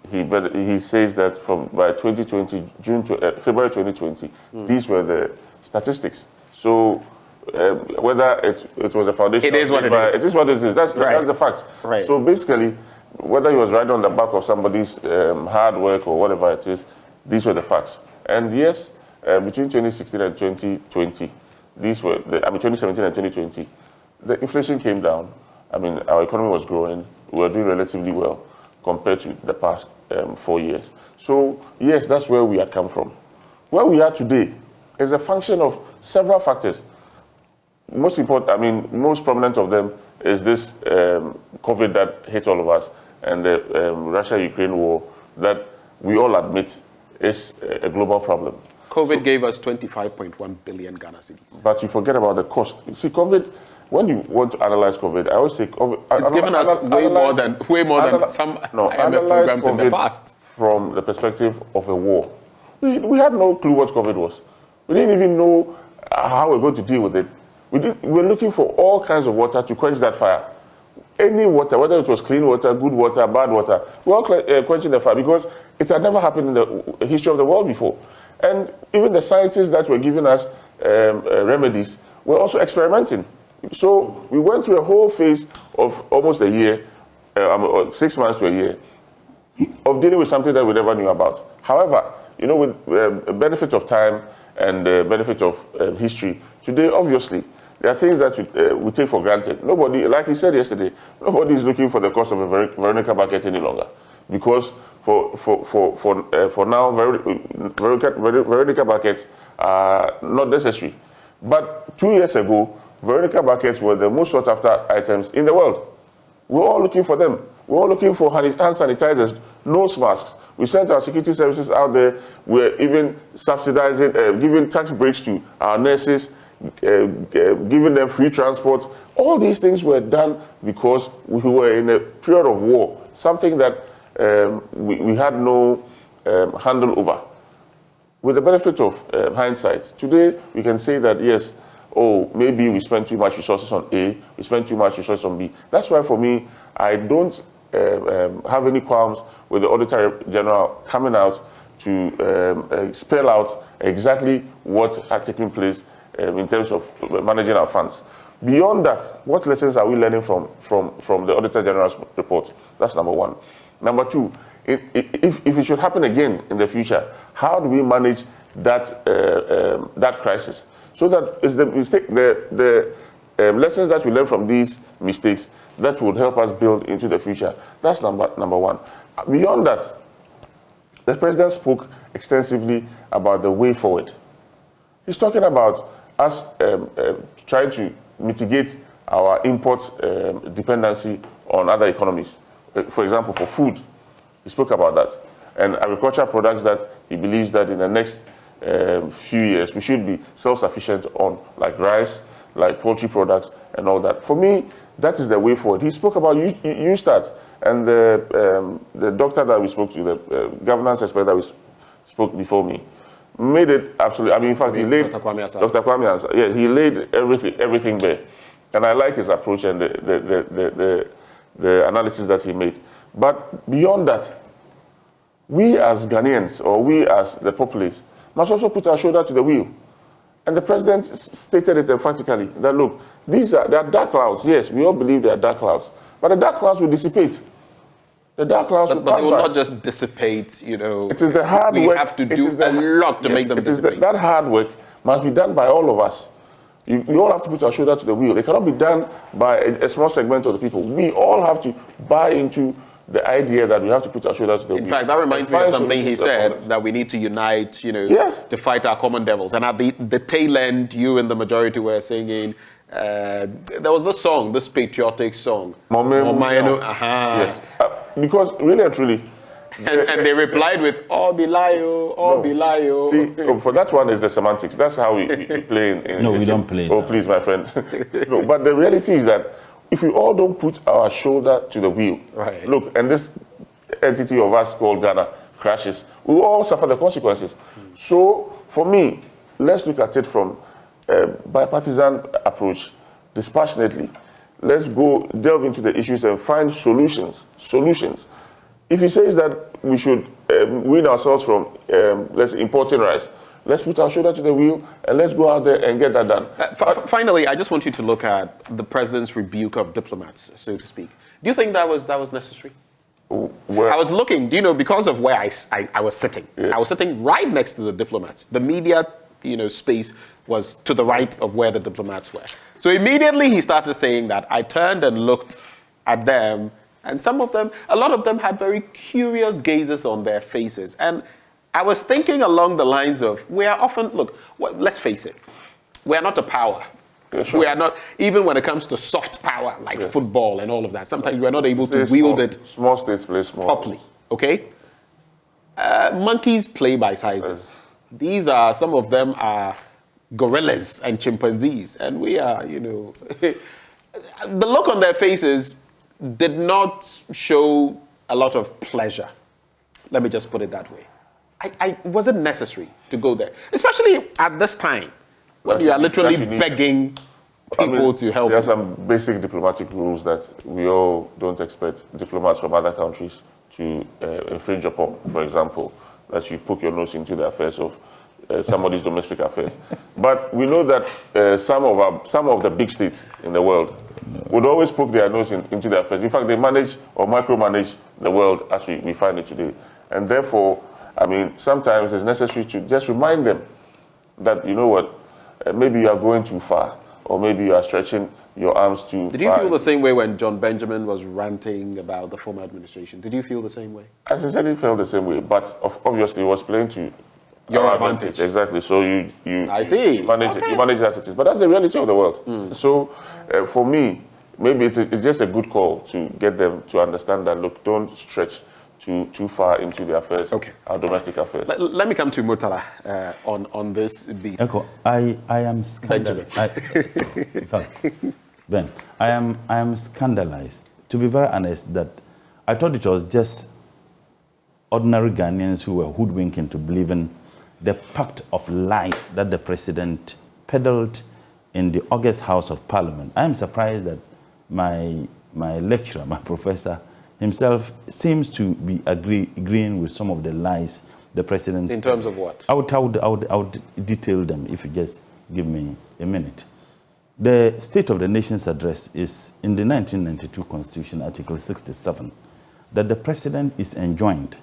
he says that by 2020, February 2020, these were the statistics. So whether it was a foundation, it is what it is. It is what it is. That's the fact. Right. So basically, whether he was riding on the back of somebody's hard work or whatever it is, these were the facts. And yes, between 2016 and 2020, these were 2017 and 2020, the inflation came down. I mean, our economy was growing. We were doing relatively well compared to the past 4 years. So yes, that's where we had come from. Where we are today is a function of several factors. Most important, I mean, most prominent of them is this COVID that hit all of us, and the Russia-Ukraine war that we all admit is a global problem. COVID gave us 25.1 billion Ghana cedis. But you forget about the cost. You see, COVID, when you want to analyze COVID, I always say COVID, it's given us way more than some IMF programs in the past. From the perspective of a war. We had no clue what COVID was. We didn't even know how we're going to deal with it. We were looking for all kinds of water to quench that fire. Any water, whether it was clean water, good water, bad water, we all quenching the fire because it had never happened in the history of the world before. And even the scientists that were giving us remedies were also experimenting. So we went through a whole phase of almost a year, 6 months to a year, of dealing with something that we never knew about. However, you know, with the benefit of time and the benefit of history, today, obviously, there are things that we take for granted. Nobody, like you said yesterday, nobody is looking for the cost of a Veronica bucket any longer. Because for now, Veronica buckets are not necessary. But 2 years ago, Veronica buckets were the most sought after items in the world. We're all looking for them. We're all looking for hand sanitizers, nose masks. We sent our security services out there. We're even subsidizing, giving tax breaks to our nurses, giving them free transport. All these things were done because we were in a period of war, something that we had no handle over. With the benefit of hindsight, today we can say that yes, maybe we spent too much resources on A, we spent too much resources on B. That's why for me, I don't have any qualms with the Auditor General coming out to spell out exactly what had taken place in terms of managing our funds. Beyond that, what lessons are we learning from the Auditor General's report? That's number one. Number two, if it should happen again in the future, how do we manage that that crisis? So that is the mistake, the lessons that we learn from these mistakes that would help us build into the future. That's number one. Beyond that, the president spoke extensively about the way forward. He's talking about us trying to mitigate our import dependency on other economies. For example, for food, he spoke about that. And agricultural products that he believes that in the next few years we should be self-sufficient on, like rice, like poultry products and all that. For me, that is the way forward. He spoke about Ustart, and the doctor that we spoke to, the governance expert that we spoke before me, made it absolutely. I mean, in fact, he laid Dr. Kwame Ansah. Yeah, he laid everything there, and I like his approach and the analysis that he made. But beyond that, we as Ghanaians, or we as the populace, must also put our shoulder to the wheel. And the president stated it emphatically that look, there are dark clouds. Yes, we all believe there are dark clouds, but the dark clouds will dissipate. The dark clouds will pass by. But they will not just dissipate, you know. It is the hard work. We have to do a lot to make them dissipate. That hard work must be done by all of us. We all have to put our shoulder to the wheel. It cannot be done by a small segment of the people. We all have to buy into the idea that we have to put our shoulder to the wheel. In fact, that reminds me of something he said, that we need to unite, you know, to fight our common devils. And at the tail end, you and the majority were singing, there was this song, this patriotic song. Yes. Because really and truly, And they replied with, Obilayo, Obilayo. See, for that one is the semantics. That's how we play in No, we don't play. Oh, please, my friend. No, but the reality is that if we all don't put our shoulder to the wheel, right. Look, and this entity of us called Ghana crashes, we will all suffer the consequences. So, for me, let's look at it from a bipartisan approach, dispassionately. Let's go delve into the issues and find solutions. If he says that we should wean ourselves from let's importing rice, let's put our shoulder to the wheel and let's go out there and get that done. Finally, I just want you to look at the president's rebuke of diplomats, so to speak. Do you think that was necessary? Where? I was looking, because of where I was sitting. Yeah. I was sitting right next to the diplomats. The media, space was to the right of where the diplomats were. So immediately he started saying that. I turned and looked at them, and a lot of them had very curious gazes on their faces. And I was thinking along the lines of, we are often, let's face it, we are not a power. Yeah, sure. We are not, even when it comes to soft power, like football and all of that, sometimes we are not able to wield it Small states play small. properly, okay? Monkeys play by sizes. These are, some of them are gorillas and chimpanzees, and we are, the look on their faces did not show a lot of pleasure. Let me just put it that way. Was it necessary to go there? Especially at this time, when you are literally begging people to help. There are some basic diplomatic rules that we all don't expect diplomats from other countries to infringe upon. For example, that you poke your nose into the affairs of somebody's domestic affairs. But we know that some of the big states in the world would always poke their nose into their affairs. In fact, they manage or micromanage the world as we find it today. And therefore, sometimes it's necessary to just remind them that, maybe you are going too far, or maybe you are stretching your arms too far. Did you feel the same way when John Benjamin was ranting about the former administration? Did you feel the same way? I sincerely felt the same way, but obviously it was playing to your advantage. Exactly. So you I see. You manage as it is, but that's the reality of the world. So for me, maybe it's just a good call to get them to understand that, look, don't stretch too far into the affairs, our domestic affairs. Let me come to Murtala on this beat. Echo, I am scandalized. In fact, Ben, I am scandalized. To be very honest, that I thought it was just ordinary Ghanaians who were hoodwinked into believing the pact of lies that the president peddled in the August House of Parliament. I am surprised that my lecturer, my professor, himself seems to be agreeing with some of the lies the president... In terms of what? I would detail them if you just give me a minute. The State of the Nation's address is in the 1992 Constitution, Article 67, that the president is enjoined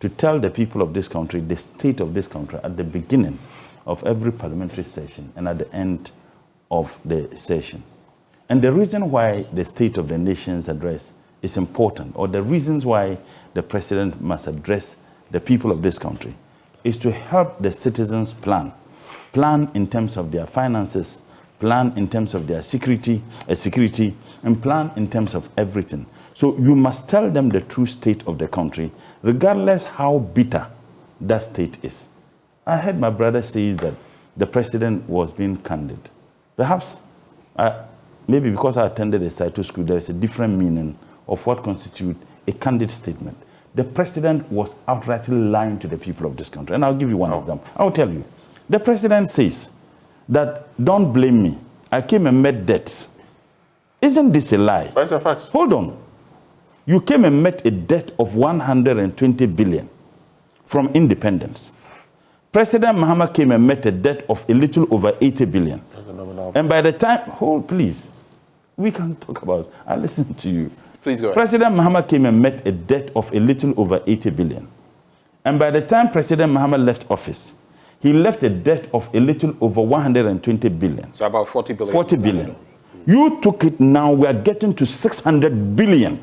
to tell the people of this country the state of this country at the beginning of every parliamentary session and at the end of the session. And the reason why the State of the Nation's address is important, or the reasons why the president must address the people of this country, is to help the citizens plan in terms of their finances, plan in terms of their security, and plan in terms of everything. So you must tell them the true state of the country, regardless how bitter that state is. I heard my brother say that the president was being candid. Perhaps, maybe because I attended a Saito school, there is a different meaning of what constitutes a candid statement. The president was outrightly lying to the people of this country. And I'll give you one example. I'll tell you. The president says that, don't blame me, I came and met debts. Isn't this a lie? That's a fact. Hold on. You came and met a debt of 120 billion from independence. President Mahama came and met a debt of a little over 80 billion. And by the time, hold please, we can talk about, I listen to you. Please go ahead. President Mahama came and met a debt of a little over 80 billion. And by the time President Mahama left office, he left a debt of a little over 120 billion. So about 40 billion. 40 billion. You took it now, we are getting to 600 billion.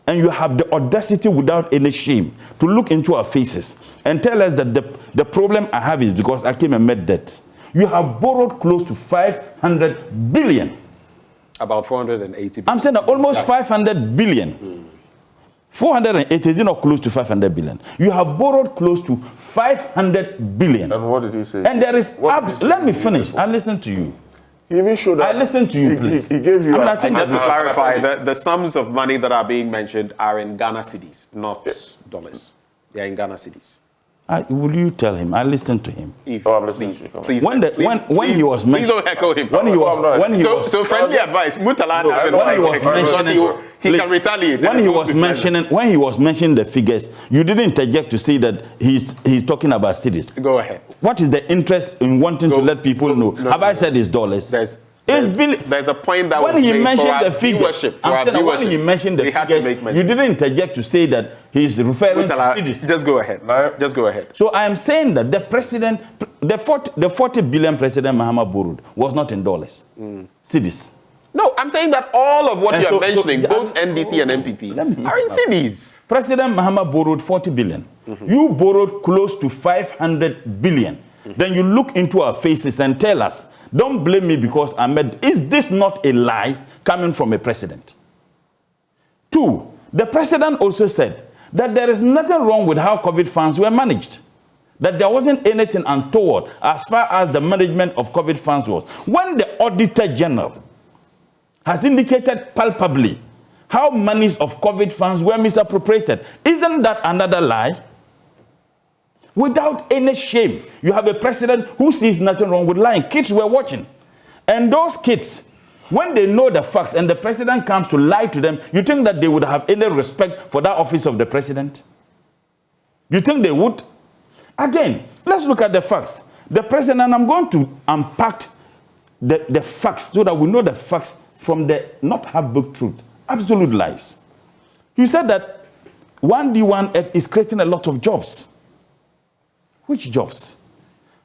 And you have the audacity without any shame to look into our faces and tell us that the problem I have is because I came and met debt. You have borrowed close to 500 billion. About 480 billion. I'm saying that almost 500 billion. 480 is not close to 500 billion. You have borrowed close to 500 billion. And what did he say? And there is, let me finish. I listen to you. He even showed us. I listen to you, please. He gave you. I think just to clarify, the sums of money that are being mentioned are in Ghana cedis, not dollars. They are in Ghana cedis. Will you tell him? I listened to him. I'm listening to you. Please, when he was mentioning, please don't echo him. So friendly advice. Murtala he can retaliate. When he was mentioning the figures, you didn't interject to say that he's talking about cities. Go ahead. What is the interest in wanting to let people know? Have I said it's dollars? There's a point that when was he made mentioned for the our figures, viewership. When he mentioned the figures, you didn't interject to say that he's referring to cities. Just go ahead. Just go ahead. So I am saying that the president, the 40 billion President Mahama borrowed was not in dollars, cities. No, I'm saying that all of what you are mentioning, both NDC and MPP, are in cities. President Mahama borrowed 40 billion. You borrowed close to 500 billion. Then you look into our faces and tell us, don't blame me because is this not a lie coming from a president? 2, the president also said that there is nothing wrong with how COVID funds were managed. That there wasn't anything untoward as far as the management of COVID funds was. When the Auditor General has indicated palpably how monies of COVID funds were misappropriated, isn't that another lie? Without any shame, you have a president who sees nothing wrong with lying. Kids were watching. And those kids, when they know the facts and the president comes to lie to them, you think that they would have any respect for that office of the president? You think they would? Again, let's look at the facts. The president, and I'm going to unpack the facts so that we know the facts from the not half-baked truth, absolute lies. You said that 1D1F is creating a lot of jobs. Which jobs?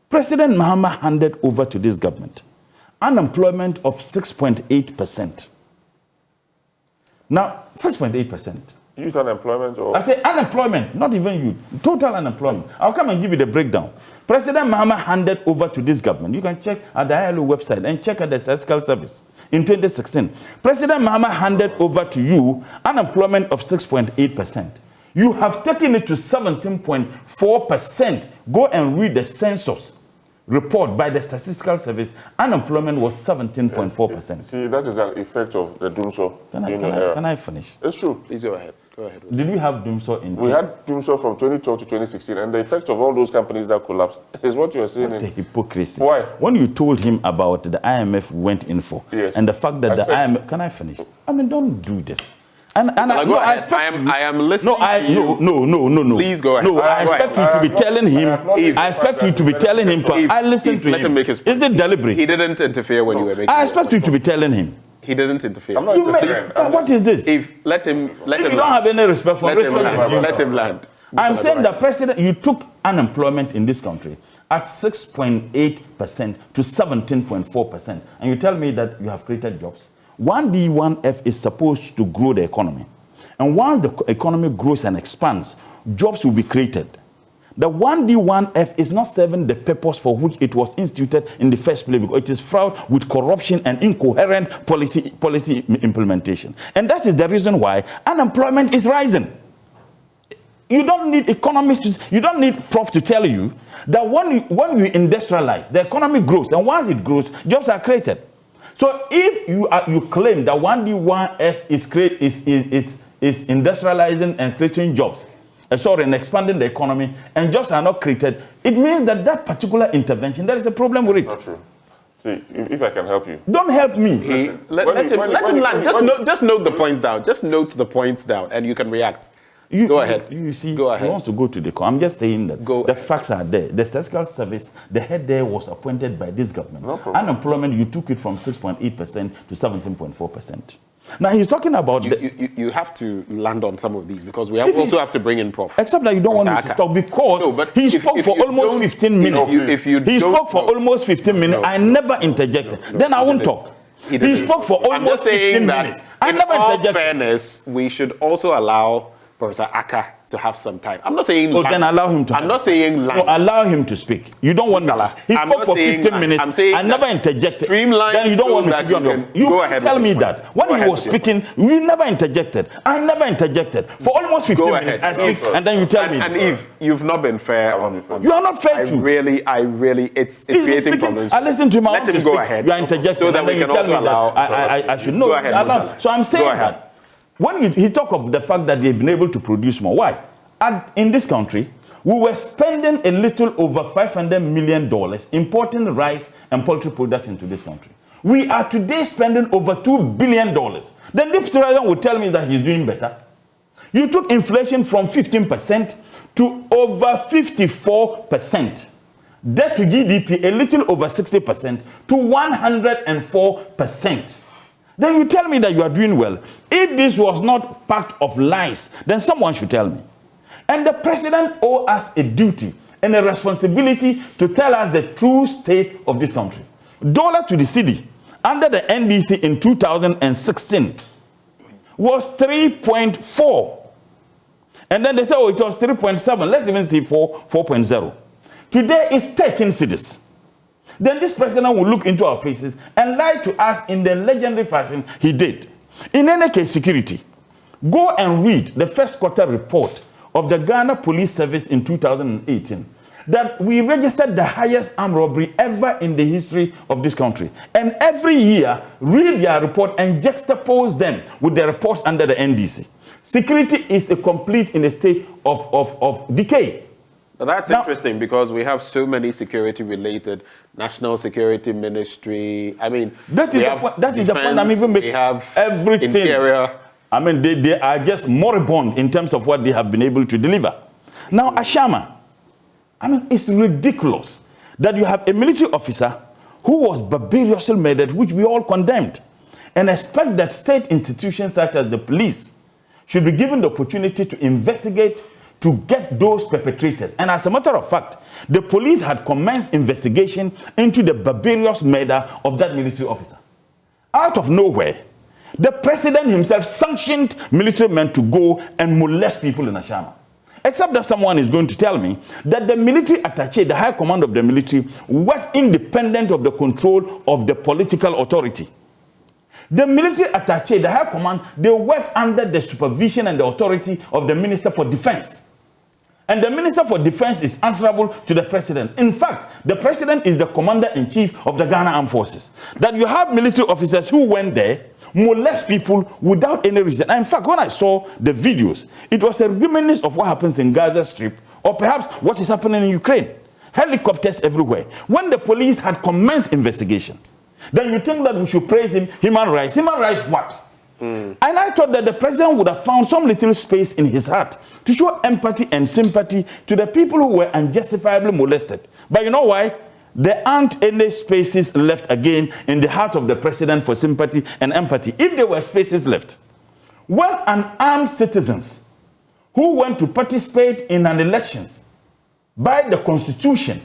President Mahama handed over to this government unemployment of 6.8%. Now, 6.8%. Youth unemployment or? I say unemployment, not even youth. Total unemployment. I'll come and give you the breakdown. President Mahama handed over to this government. You can check at the ILO website and check at the Statistical Service. In 2016, President Mahama handed over to you unemployment of 6.8%. You have taken it to 17.4%. Go and read the census report by the Statistical Service. Unemployment was 17.4%. See, that is an effect of the Doomso. Can I finish? It's true. Please go ahead. Go ahead. Did we have Doomso in? We had Doomso from 2012 to 2016, and the effect of all those companies that collapsed is what you are saying. What a hypocrisy. Why? When you told him about the IMF went in for, yes, and the fact that IMF... Can I finish? I mean, don't do this. I am listening to you. No. Please go ahead. No, I expect you to be telling him. I expect you to be telling him. I listen to him. Let him make his point. Is it deliberate? He didn't interfere when you were making. I expect you to be telling him. He didn't interfere. I'm not interfering. What is this? Let him. If you don't have any respect for let him land. I'm saying that President, you took unemployment in this country at 6.8% to 17.4%, and you tell me that you have created jobs. 1D1F is supposed to grow the economy. And once the economy grows and expands, jobs will be created. The 1D1F is not serving the purpose for which it was instituted in the first place, because it is fraught with corruption and incoherent policy implementation. And that is the reason why unemployment is rising. You don't need economists, you don't need prof to tell you that when you industrialize, the economy grows. And once it grows, jobs are created. So if you claim that 1D1F is industrializing and creating jobs, and expanding the economy, and jobs are not created, it means that particular intervention, there is a problem with it. Not true. See, if I can help you. Don't help me. Let him land. Just note the points down. Just note the points down, and you can react. Go ahead. You see, go ahead. He wants to go to the court. I'm just saying that the facts are there. The Statistical Service, the head there was appointed by this government. No problem. Unemployment, you took it from 6.8% to 17.4%. Now he's talking about... You have to land on some of these, because we also have to bring in Prof. Except that you don't want me to talk, because he spoke for almost 15 minutes. He spoke for almost 15 minutes. I never interjected. Then I won't talk. He spoke for almost 15 minutes. I never interjected. In all fairness, we should also allow Professor Aka to have some time. I'm not saying. Oh, then allow him to. I'm not saying land. No, allow him to speak. You don't want me to. He spoke for 15 minutes. I'm saying I never interjected. Streamline. Then you don't want me to be on your. You go ahead. Tell me that when he was speaking, you never interjected. I never interjected for almost 15 minutes. I speak, and then you tell me. And Eve, you've not been fair. You are not fair I really, it's creating problems. I listen to him. Let him go ahead. You are interjecting, so that we can also allow. I should know. Go ahead. So I'm saying that. When he talk of the fact that they've been able to produce more, why? In this country, we were spending a little over $500 million importing rice and poultry products into this country. We are today spending over $2 billion. Then this president will tell me that he's doing better. You took inflation from 15% to over 54%. Debt to GDP a little over 60% to 104%. Then you tell me that you are doing well. If this was not part of lies, then someone should tell me. And the president owes us a duty and a responsibility to tell us the true state of this country. Dollar to the cedi under the NDC in 2016 was 3.4. And then they say, oh, it was 3.7. Let's even say 4.0. Today it's 13 cedis. Then this president will look into our faces and lie to us in the legendary fashion he did. In any case, security. Go and read the first quarter report of the Ghana Police Service in 2018 that we registered the highest armed robbery ever in the history of this country. And every year, read their report and juxtapose them with the reports under the NDC. Security is in a state of decay. Now, that's interesting because we have so many security-related, National Security Ministry. I mean, that is the point I'm even making. We have everything. Interior. I mean, they are just moribund in terms of what they have been able to deliver. Now, Ashama, I mean, it's ridiculous that you have a military officer who was barbarously murdered, which we all condemned, and expect that state institutions such as the police should be given the opportunity to investigate to get those perpetrators. And as a matter of fact, the police had commenced investigation into the barbarous murder of that military officer. Out of nowhere, the president himself sanctioned military men to go and molest people in Ashama. Except that someone is going to tell me that the military attaché, the high command of the military, worked independent of the control of the political authority. The military attaché, the high command, they work under the supervision and the authority of the Minister for Defense. And the Minister for Defense is answerable to the president. In fact, the president is the commander-in-chief of the Ghana Armed Forces. That you have military officers who went there, molest people without any reason. And in fact, when I saw the videos, it was a reminiscence of what happens in Gaza Strip, or perhaps what is happening in Ukraine. Helicopters everywhere. When the police had commenced investigation, then you think that we should praise him, human rights. Human rights what? And I thought that the president would have found some little space in his heart to show empathy and sympathy to the people who were unjustifiably molested. But you know why? There aren't any spaces left again in the heart of the president for sympathy and empathy. If there were spaces left, when unarmed citizens who went to participate in an elections by the constitution,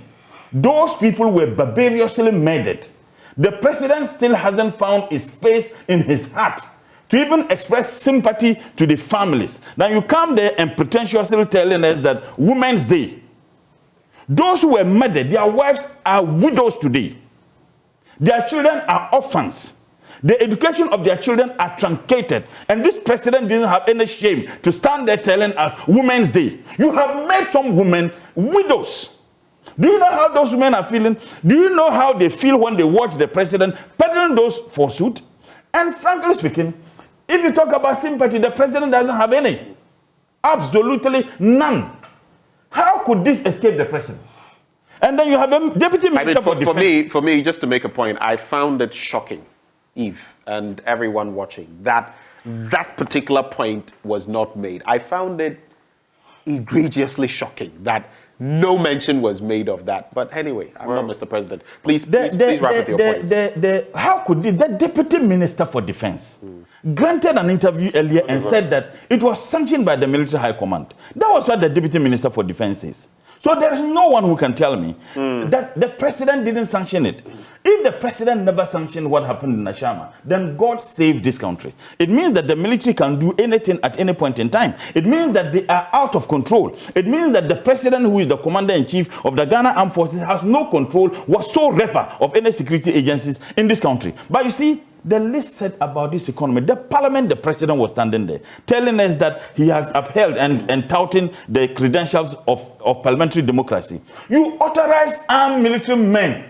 those people were barbarously murdered. The president still hasn't found a space in his heart to even express sympathy to the families. Now you come there and pretentiously telling us that Women's Day, those who were murdered, their wives are widows today. Their children are orphans. The education of their children are truncated. And this president didn't have any shame to stand there telling us Women's Day. You have made some women widows. Do you know how those women are feeling? Do you know how they feel when they watch the president peddling those forsooth? And frankly speaking, if you talk about sympathy, the president doesn't have any. Absolutely none. How could this escape the president? And then you have a deputy minister for defense. For me, just to make a point, I found it shocking, Eve, and everyone watching, that that particular point was not made. I found it egregiously shocking that no mention was made of that. But anyway, I'm not Mr. President. Please wrap with your points. How could the deputy minister for defense granted an interview earlier and said that it was sanctioned by the military high command? That was what the deputy minister for defense is. So there is no one who can tell me that the president didn't sanction it. If the president never sanctioned what happened in Ashama, then God saved this country. It means that the military can do anything at any point in time. It means that they are out of control. It means that the president, who is the commander-in-chief of the Ghana Armed Forces, has no control whatsoever of any security agencies in this country. But you see, the list said about this economy. The parliament, the president was standing there, telling us that he has upheld and touting the credentials of parliamentary democracy. You authorized armed military men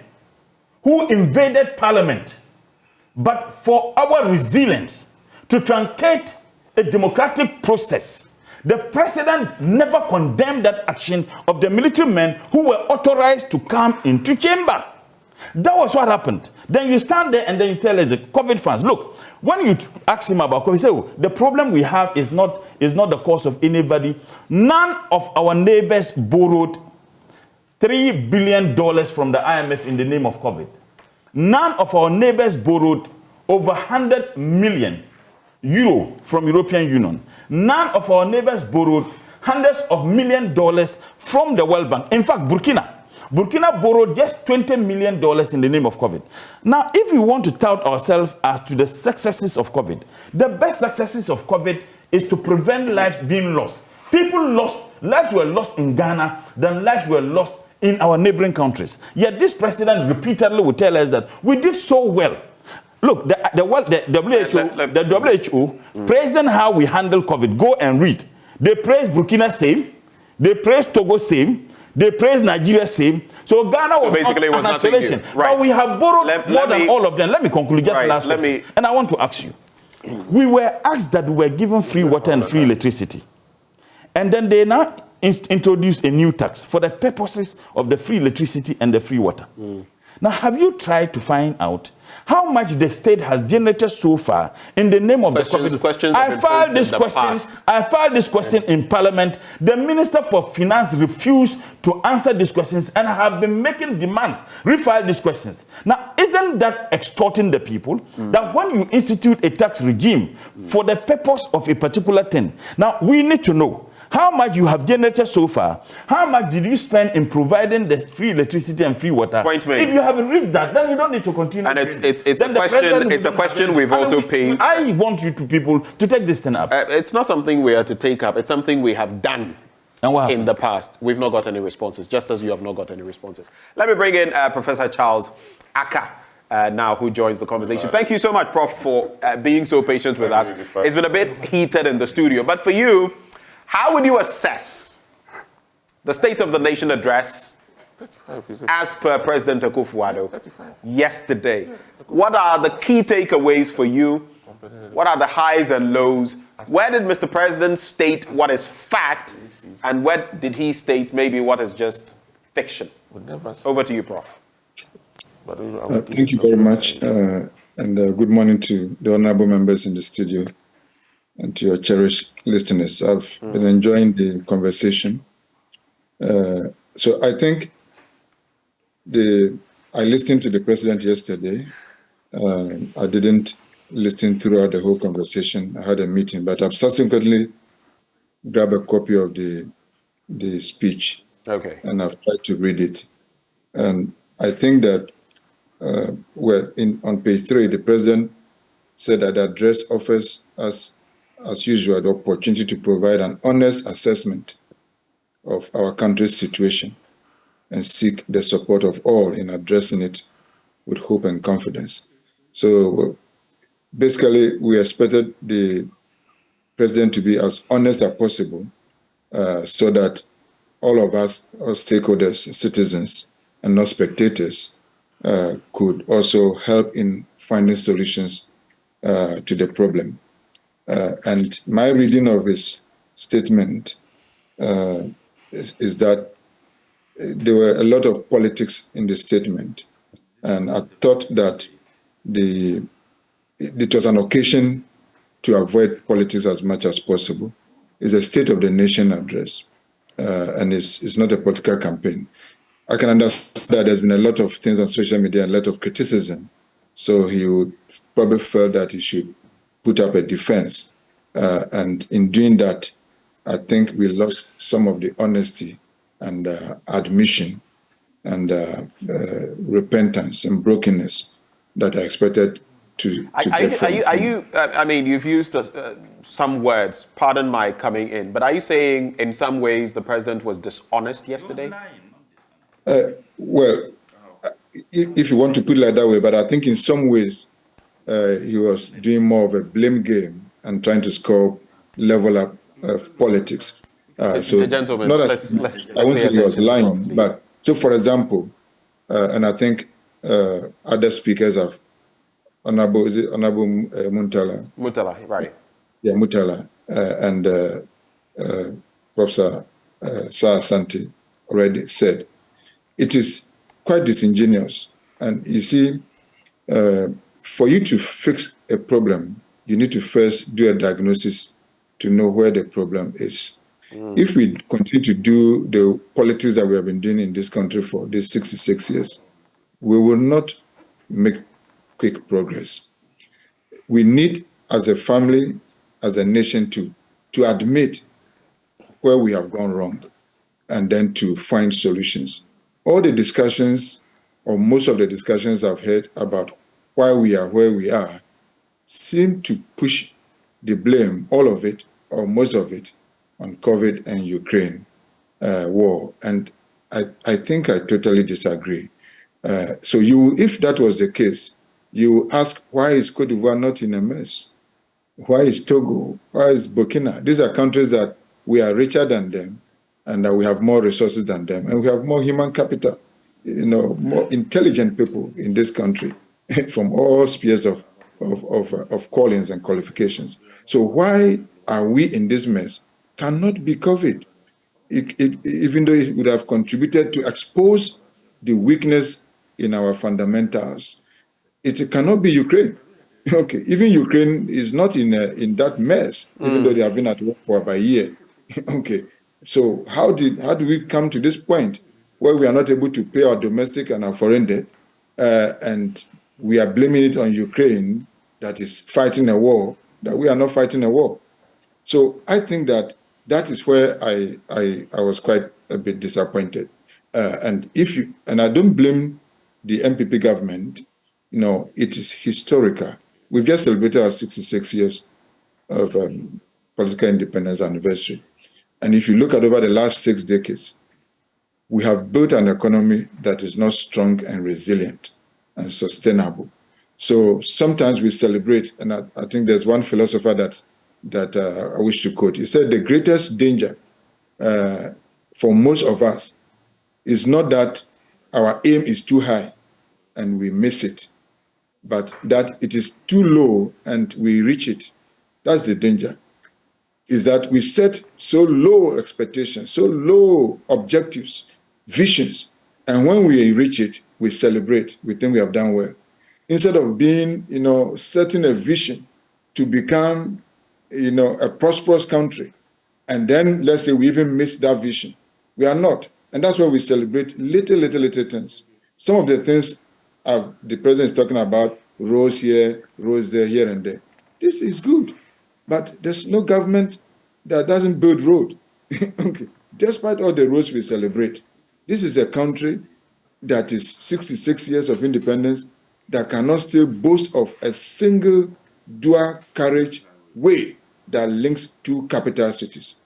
who invaded parliament, but for our resilience to truncate a democratic process, the president never condemned that action of the military men who were authorized to come into chamber. That was what happened. Then you stand there and then you tell us the COVID fans, look, when you ask him about COVID, he say, oh, the problem we have is not the cause of anybody. None of our neighbors borrowed $3 billion from the IMF in the name of COVID. None of our neighbors borrowed over 100 million euro from European Union. None of our neighbors borrowed hundreds of $millions from the World Bank. In fact, Burkina borrowed just $20 million in the name of COVID. Now, if we want to tout ourselves as to the successes of COVID, the best successes of COVID is to prevent lives being lost. Lives were lost in Ghana, then lives were lost in our neighboring countries. Yet this president repeatedly would tell us that we did so well. Look, the WHO praising how we handle COVID. Go and read. They praise Burkina same, they praise Togo same, they praise Nigeria same. So Ghana was basically an isolation. Right. But we have borrowed more than all of them. Let me conclude just last question. And I want to ask you. We were asked that we were given free water and free electricity. And then they now introduced a new tax for the purposes of the free electricity and the free water. Now, have you tried to find out how much the state has generated so far in the name of the COVID? I filed this question in Parliament. The Minister for Finance refused to answer these questions and have been making demands, refile these questions. Now, isn't that extorting the people? That when you institute a tax regime for the purpose of a particular thing, now we need to know how much you have generated so far. How much did you spend in providing the free electricity and free water? Point made. If you have read that, then you don't need to continue. And it's a question we've also paid. I want you people to take this thing up. It's not something we are to take up. It's something we have done in the past. We've not got any responses, just as you have not got any responses. Let me bring in Professor Charles Aka. Now, who joins the conversation. Thank you so much, Prof, for being so patient with us. It's been a bit heated in the studio, but for you, how would you assess the State of the Nation address as per President Akufo-Addo yesterday? What are the key takeaways for you? What are the highs and lows? Where did Mr. President state what is fact, and where did he state maybe what is just fiction? Over to you, Prof. Thank you very much, and good morning to the honorable members in the studio and to your cherished listeners. I've been enjoying the conversation. So I think I listened to the president yesterday. I didn't listen throughout the whole conversation. I had a meeting, but I've subsequently grabbed a copy of the speech. Okay. And I've tried to read it. And I think that on page 3, the president said that the address offers us, as usual, the opportunity to provide an honest assessment of our country's situation and seek the support of all in addressing it with hope and confidence. So basically, we expected the president to be as honest as possible so that all of us, all stakeholders, citizens, and not spectators, could also help in finding solutions to the problem. And my reading of his statement is that there were a lot of politics in the statement. And I thought that it was an occasion to avoid politics as much as possible. It's a State of the Nation address, and it's not a political campaign. I can understand that there's been a lot of things on social media, a lot of criticism. So he would probably felt that he should put up a defense. And in doing that, I think we lost some of the honesty and admission and repentance and brokenness that are expected to get from. I mean, you've used some words, pardon my coming in, but are you saying in some ways the president was dishonest yesterday? Well, if you want to put it like that way, but I think in some ways he was doing more of a blame game and trying to score level up of politics. So, gentlemen, not let's I won't say he was lying, please. but so for example, and I think other speakers have, Honorable Muntala? Mutala, right. Yeah, Mutala and Professor Sir Asante already said, it is quite disingenuous. And you see, for you to fix a problem, you need to first do a diagnosis to know where the problem is. If we continue to do the politics that we have been doing in this country for these 66 years, we will not make quick progress. We need, as a family, as a nation, to admit where we have gone wrong and then to find solutions. All the discussions, or most of the discussions I've heard about why we are where we are, seem to push the blame, all of it, or most of it, on COVID and Ukraine war. And I think I totally disagree. So if that was the case, you ask, why is Cote d'Ivoire not in a mess? Why is Togo? Why is Burkina? These are countries that we are richer than them and that we have more resources than them. And we have more human capital, more intelligent people in this country from all spheres of callings and qualifications. So why are we in this mess? Cannot be COVID. Even though it would have contributed to expose the weakness in our fundamentals, it cannot be Ukraine. Okay, even Ukraine is not in that mess, even though they have been at work for about a year. Okay, so how do we come to this point where we are not able to pay our domestic and our foreign debt, and we are blaming it on Ukraine that is fighting a war, that we are not fighting a war? So I think that is where I was quite a bit disappointed. And I don't blame the MPP government, it is historical. We've just celebrated our 66 years of political independence anniversary. And if you look at over the last 6 decades, we have built an economy that is not strong and resilient and sustainable. So sometimes we celebrate, and I think there's one philosopher that I wish to quote. He said the greatest danger for most of us is not that our aim is too high and we miss it, but that it is too low and we reach it. That's the danger, is that we set so low expectations, so low objectives, visions, and when we reach it, we celebrate, we think we have done well. Instead of being, setting a vision to become, a prosperous country, and then let's say we even miss that vision. We are not. And that's why we celebrate little things. Some of the things the president is talking about, roads here, roads there, here and there. This is good. But there's no government that doesn't build road. Okay. Despite all the roads we celebrate, this is a country that is 66 years of independence that cannot still boast of a single dual carriage way that links two capital cities.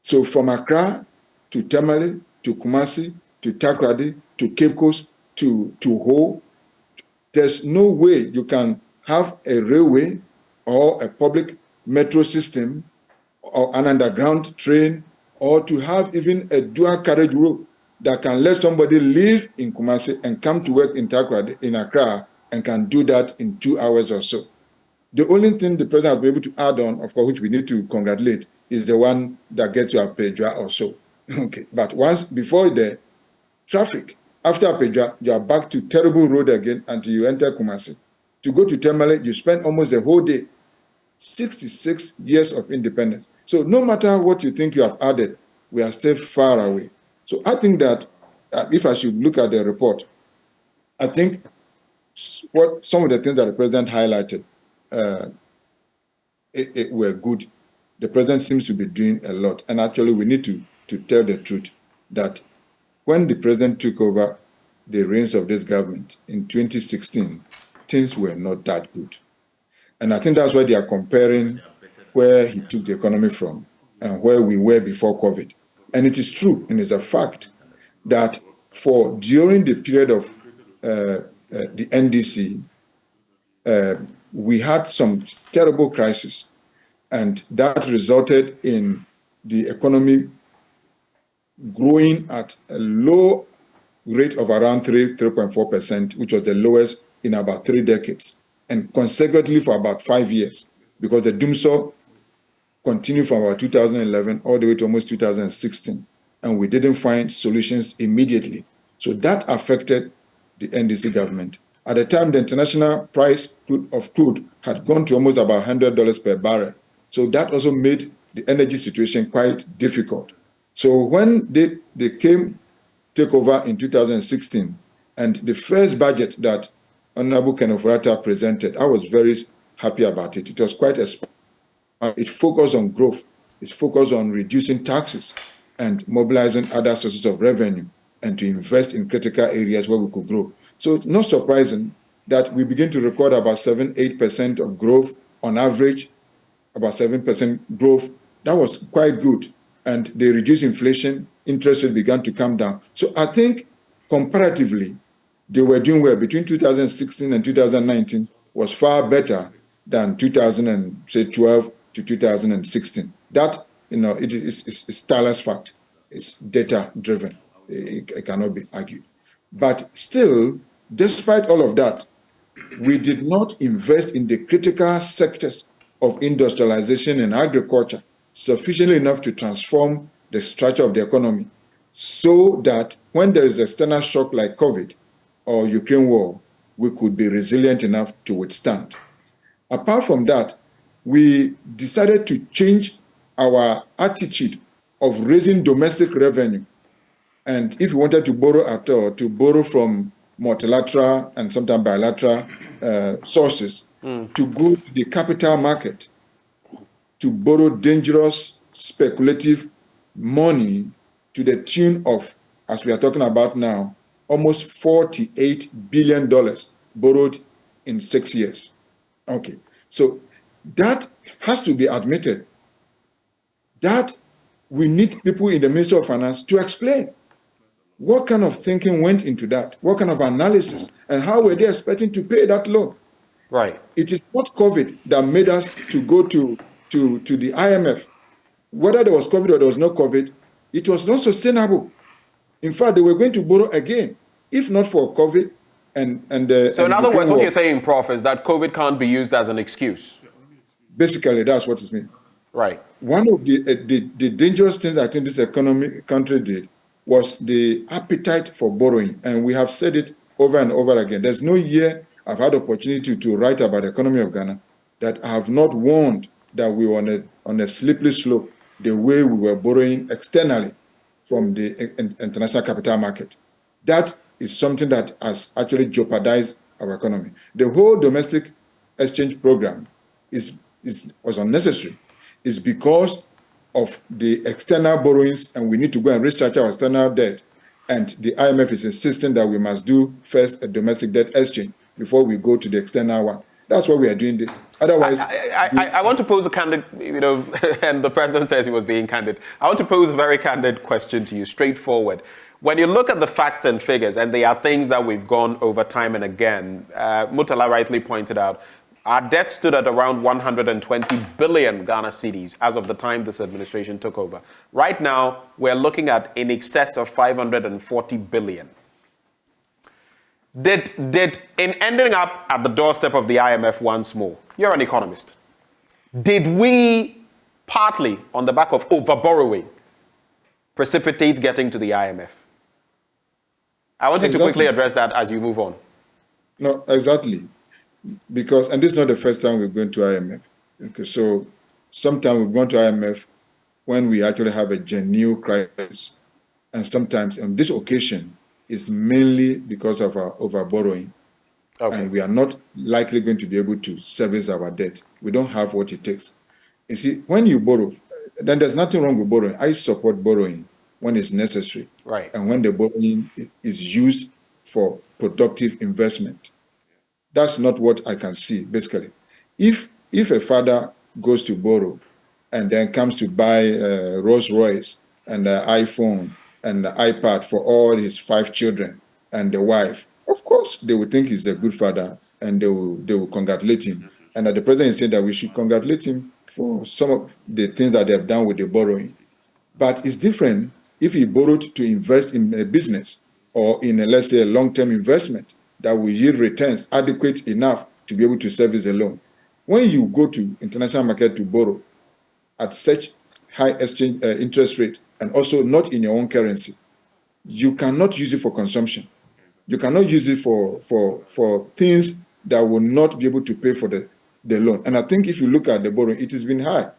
So from Accra to Tamale, to Kumasi, to Takoradi, to Cape Coast, to Ho, there's no way you can have a railway or a public metro system or an underground train, or to have even a dual carriage road that can let somebody live in Kumasi and come to work in Takoradi, in Accra, and can do that in 2 hours or so. The only thing the president has been able to add on, of course, which we need to congratulate, is the one that gets you Apedra or so. Okay, but before the traffic, after Apedra, you are back to terrible road again until you enter Kumasi. To go to Tamale, you spend almost the whole day. 66 years of independence. So no matter what you think you have added, we are still far away. So I think that if I should look at the report, I think what some of the things that the president highlighted were good. The president seems to be doing a lot. And actually, we need to tell the truth. that when the president took over the reins of this government in 2016, things were not that good. And I think that's why they are comparing where he took the economy from and where we were before COVID. And it is true, and it's a fact, that during the period of the NDC, we had some terrible crisis, and that resulted in the economy growing at a low rate of around 3.4%, which was the lowest in about 3 decades, and consecutively for about 5 years, because the doomsaw continued from about 2011 all the way to almost 2016, and we didn't find solutions immediately. So that affected the NDC government. At the time, the international price of crude had gone to almost about $100 per barrel. So that also made the energy situation quite difficult. So when they take over in 2016, and the first budget that Honorable Kenofurata presented, I was very happy about it. It was quite it focused on growth. It focused on reducing taxes and mobilizing other sources of revenue and to invest in critical areas where we could grow. So not surprising that we begin to record about 7-8% of growth on average, about 7% growth. That was quite good. And they reduced inflation, interest rates began to come down. So I think comparatively, they were doing well. Between 2016 and 2019 was far better than 2012 to 2016. That, it is tireless fact. It's data driven. It cannot be argued. But still, despite all of that, we did not invest in the critical sectors of industrialization and agriculture sufficiently enough to transform the structure of the economy so that when there is external shock like COVID or Ukraine war, we could be resilient enough to withstand. Apart from that, we decided to change our attitude of raising domestic revenue. And if we wanted to borrow at all, to borrow from multilateral and sometimes bilateral sources, to go to the capital market, to borrow dangerous, speculative money to the tune of, as we are talking about now, almost $48 billion borrowed in 6 years. Okay, so that has to be admitted that we need people in the Ministry of Finance to explain what kind of thinking went into that, what kind of analysis, and how were they expecting to pay that loan? Right. It is not COVID that made us to go to the IMF. Whether there was COVID or there was no COVID, it was not sustainable. In fact, they were going to borrow again, if not for COVID So in other words, what you're saying, Prof, is that COVID can't be used as an excuse. Basically, that's what it means. Right. One of the dangerous things I think this country did was the appetite for borrowing. And we have said it over and over again. There's no year I've had opportunity to write about the economy of Ghana that I have not warned that we were on a slippery slope the way we were borrowing externally from the international capital market. That is something that has actually jeopardized our economy. The whole domestic exchange program was unnecessary. It's because of the external borrowings, and we need to go and restructure our external debt. And the IMF is insisting that we must do first a domestic debt exchange before we go to the external one. That's why we are doing this. Otherwise, I want to pose a candid, and the president says he was being candid. I want to pose a very candid question to you, straightforward. When you look at the facts and figures, and they are things that we've gone over time and again, Murtala rightly pointed out, our debt stood at around 120 billion Ghana cedis as of the time this administration took over. Right now, we're looking at in excess of 540 billion. Did in ending up at the doorstep of the IMF once more, you're an economist, did we, partly on the back of overborrowing, precipitate getting to the IMF? I want you to quickly address that as you move on. No, exactly. Because, and this is not the first time we've gone to IMF. Okay, so sometimes we've gone to IMF when we actually have a genuine crisis. And sometimes on this occasion, it's mainly because of our overborrowing. Okay. And we are not likely going to be able to service our debt. We don't have what it takes. You see, when you borrow, then there's nothing wrong with borrowing. I support borrowing. when it's necessary, Right. and when the borrowing is used for productive investment. That's not what I can see, basically. If a father goes to borrow and then comes to buy Rolls Royce and an iPhone and an iPad for all his 5 children and the wife, of course they will think he's a good father and they will congratulate him. And the president is saying that we should congratulate him for some of the things that they have done with the borrowing. But it's different if he borrowed to invest in a business or in, let's say, a long-term investment that will yield returns adequate enough to be able to service a loan. When you go to international market to borrow at such high exchange interest rate and also not in your own currency, you cannot use it for consumption. You cannot use it for things that will not be able to pay for the loan. And I think if you look at the borrowing, it has been high.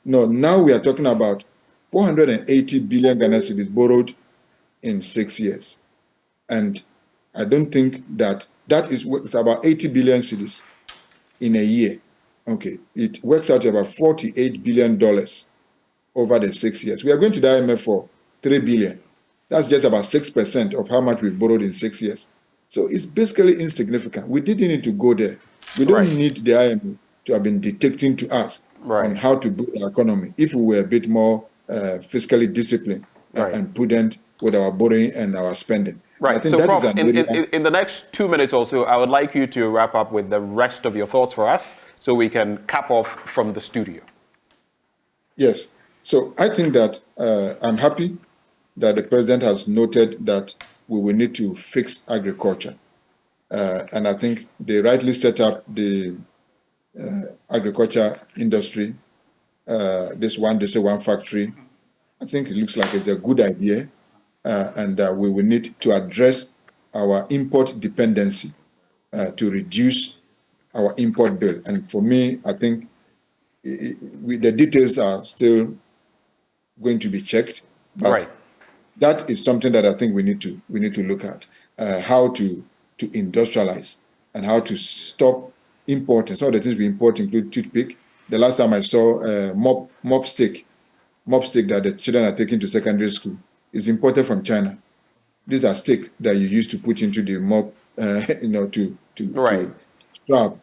Now we are talking about 480 billion Ghana cedis borrowed in 6 years. And I don't think that is it's about 80 billion cedis in a year. Okay, it works out to about $48 billion over the 6 years. We are going to the IMF for 3 billion. That's just about 6% of how much we borrowed in 6 years. So it's basically insignificant. We didn't need to go there. We don't need the IMF to have been dictating to us on how to build the economy if we were a bit more fiscally disciplined and prudent with our borrowing and our spending. Right. I think so, that Prof, is in the next 2 minutes or so, I would like you to wrap up with the rest of your thoughts for us so we can cap off from the studio. Yes. So I think that I'm happy that the president has noted that we will need to fix agriculture. And I think they rightly set up the agriculture industry, this one factory. I think it looks like it's a good idea. And we will need to address our import dependency to reduce our import bill. And for me, I think the details are still going to be checked, but that is something that I think we need to look at, how to industrialize and how to stop importing. Some of the things we import include toothpick. The last time I saw mop stick that the children are taking to secondary school is imported from China. These are sticks that you use to put into the mop, to scrub.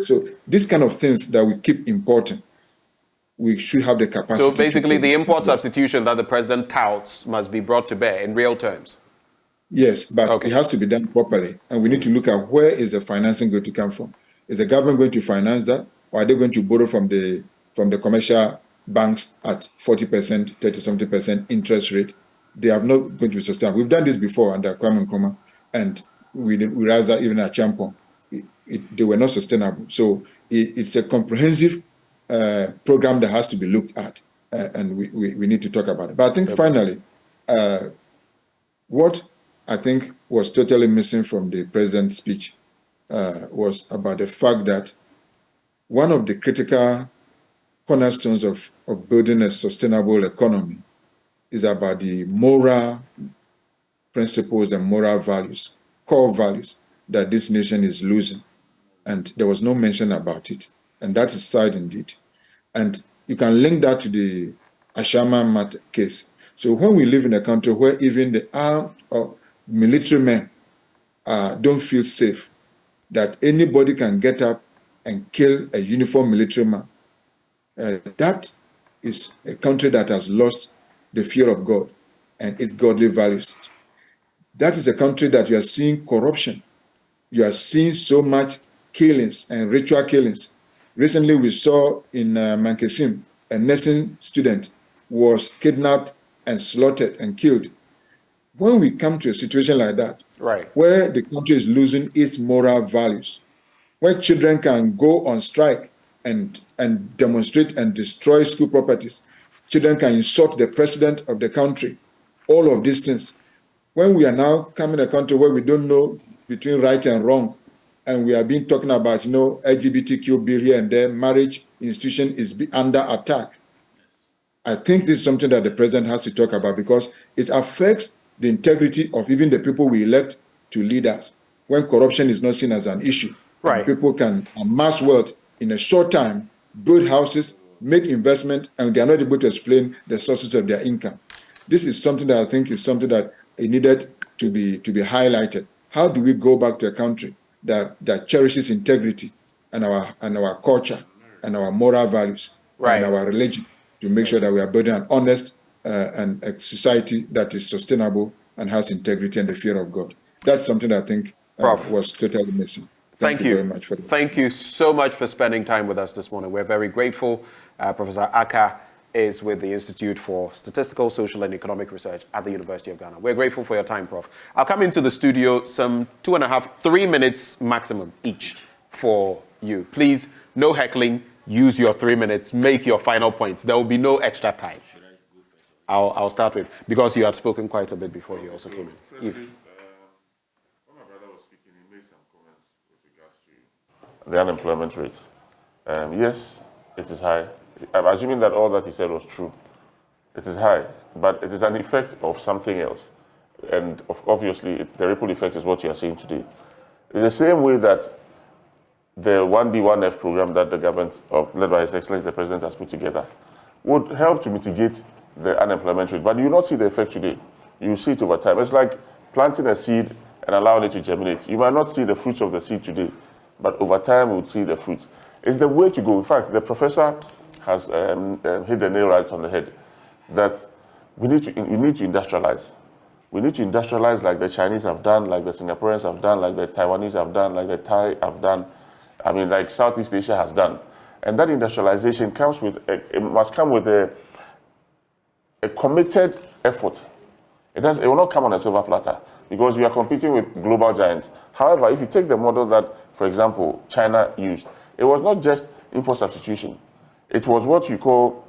So these kind of things that we keep importing, we should have the capacity. So basically, the import substitution that the president touts must be brought to bear in real terms. Yes, but it has to be done properly, and we need to look at where is the financing going to come from. Is the government going to finance that, or are they going to borrow from the commercial banks at 40%, 30-something% interest rate? They are not going to be sustainable. We've done this before under Kwame Nkrumah, and we realized that even at Champon, they were not sustainable. So it's a comprehensive program that has to be looked at, and we need to talk about it. But I think finally, what I think was totally missing from the president's speech was about the fact that one of the critical cornerstones of building a sustainable economy is about the moral principles and moral values, core values that this nation is losing. And there was no mention about it. And that is sad indeed. And you can link that to the Ashama Mat case. So when we live in a country where even the armed or military men don't feel safe, that anybody can get up and kill a uniformed military man, that is a country that has lost the fear of God and its godly values. That is a country that you are seeing corruption. You are seeing so much killings and ritual killings. Recently, we saw in Mankesim, a nursing student was kidnapped and slaughtered and killed. When we come to a situation like that, where the country is losing its moral values, where children can go on strike and demonstrate and destroy school properties, children can insult the president of the country, all of these things. When we are now coming to a country where we don't know between right and wrong, and we have been talking about, LGBTQ bill here and there, marriage institution is under attack. I think this is something that the president has to talk about because it affects the integrity of even the people we elect to lead us. When corruption is not seen as an issue, and people can amass wealth in a short time, build houses, make investment, and they are not able to explain the sources of their income. this is something that I think is something that it needed to be highlighted. How do we go back to a country that cherishes integrity and our culture and our moral values and our religion to make sure that we are building an honest and a society that is sustainable and has integrity and the fear of God. That's something that I think was totally missing. Thank you very much. Thank you so much for spending time with us this morning. We're very grateful. Professor Aka is with the Institute for Statistical, Social and Economic Research at the University of Ghana. We're grateful for your time, Prof. I'll come into the studio some 2.5, 3 minutes maximum each for you. Please, no heckling. Use your 3 minutes. Make your final points. There will be no extra time. I'll start with, because you had spoken quite a bit before you also came in. Firstly, when my brother was speaking, he made some comments with regards to the unemployment rate. Yes, it is high. I'm assuming that all that he said was true. It is high, but it is an effect of something else. And obviously, the ripple effect is what you are seeing today. It's the same way that the 1D, 1F program that the government, led by His Excellency the President, has put together, would help to mitigate the unemployment rate. But you will not see the effect today. You will see it over time. It's like planting a seed and allowing it to germinate. You might not see the fruits of the seed today, but over time, we would see the fruits. It's the way to go. In fact, the professor has hit the nail right on the head, that we need to industrialize. We need to industrialize like the Chinese have done, like the Singaporeans have done, like the Taiwanese have done, like the Thai have done, like Southeast Asia has done. And that industrialization must come with a committed effort. It will not come on a silver platter, because we are competing with global giants. However, if you take the model that, for example, China used, it was not just import substitution. It was what you call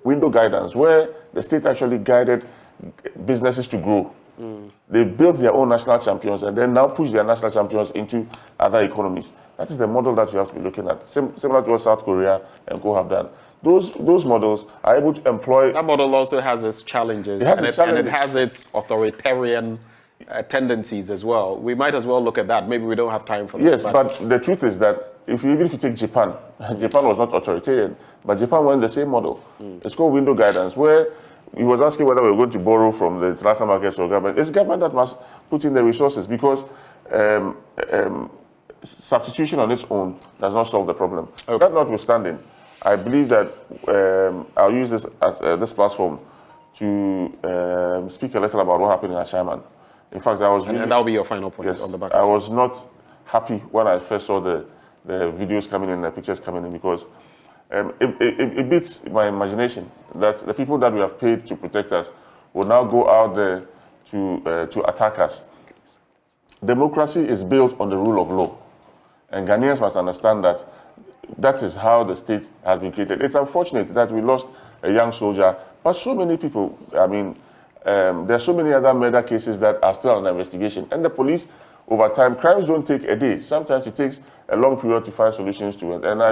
window guidance, where the state actually guided businesses to grow. They built their own national champions and then now push their national champions into other economies. That is the model that you have to be looking at, similar to what South Korea and Co have done. Those models are able to employ... That model also has its challenges, and it has its authoritarian tendencies as well. We might as well look at that. Maybe we don't have time for that. Yes, but the truth is that even if you take Japan, Japan was not authoritarian, but Japan went the same model. It's called window guidance, where he was asking whether we're going to borrow from the international markets or government. It's government that must put in the resources, because substitution on its own does not solve the problem. Okay. That notwithstanding, I believe that I'll use this as this platform to speak a little about what happened in Ashaiman. In fact, I was really... And that'll be your final point on the back. I was not happy when I first saw the videos coming in, the pictures coming in, because it beats my imagination that the people that we have paid to protect us will now go out there to attack us. Democracy is built on the rule of law, and Ghanaians must understand that that is how the state has been created. It's unfortunate that we lost a young soldier, but so many people, there are so many other murder cases that are still under investigation, and the police, over time, crimes don't take a day. Sometimes it takes a long period to find solutions to it. And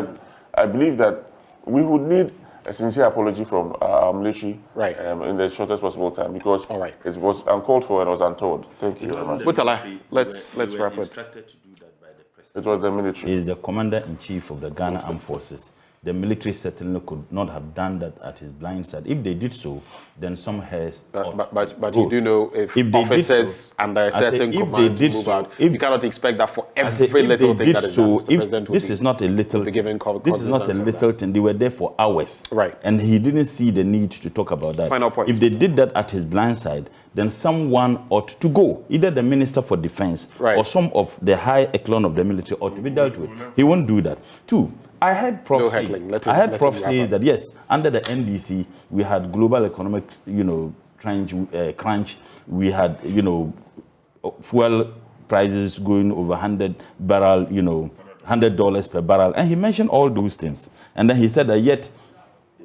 I believe that we would need a sincere apology from our military in the shortest possible time, because it was uncalled for and was untold. Thank you very much. Butala, let's wrap it. It was the military. He is the commander-in-chief of the Ghana Armed Forces. The military certainly could not have done that at his blind side. If they did so, then some hairs. But you do know if officers under a certain command move out, you cannot expect that for every little thing that is done, the president would this is not a little thing. This is not a little thing. They were there for hours. Right. And he didn't see the need to talk about that. Final point. If they did that at his blind side, then someone ought to go. Either the Minister for Defense or some of the high echelon of the military ought to be dealt with. He won't do that. Two, I heard Prof say that yes, under the NDC we had global economic, crunch. We had, fuel prices going over $100 per barrel, and he mentioned all those things. And then he said that yet,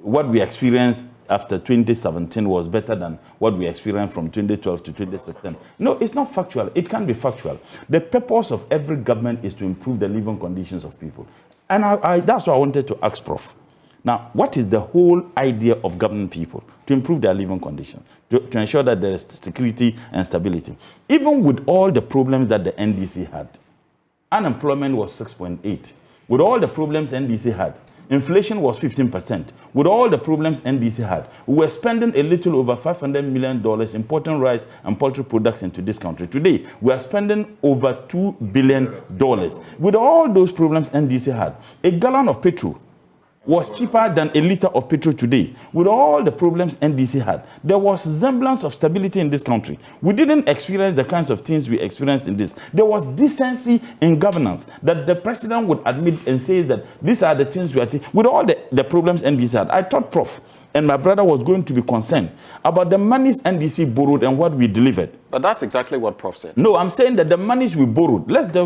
what we experienced after 2017 was better than what we experienced from 2012 to 2016. No, it's not factual. It can't be factual. The purpose of every government is to improve the living conditions of people. And that's what I wanted to ask Prof. Now, what is the whole idea of governing people? To improve their living conditions, to ensure that there is security and stability. Even with all the problems that the NDC had, unemployment was 6.8. With all the problems NDC had, inflation was 15%. With all the problems NDC had, we were spending a little over $500 million importing rice and poultry products into this country. Today, we are spending over $2 billion. With all those problems NDC had, a gallon of petrol was cheaper than a liter of petrol today. With all the problems NDC had, there was semblance of stability in this country. We didn't experience the kinds of things we experienced in this. There was decency in governance that the president would admit and say that these are the things we are taking. With all the problems NDC had, I thought Prof and my brother was going to be concerned about the monies NDC borrowed and what we delivered. But that's exactly what Prof said. No, I'm saying that the monies we borrowed,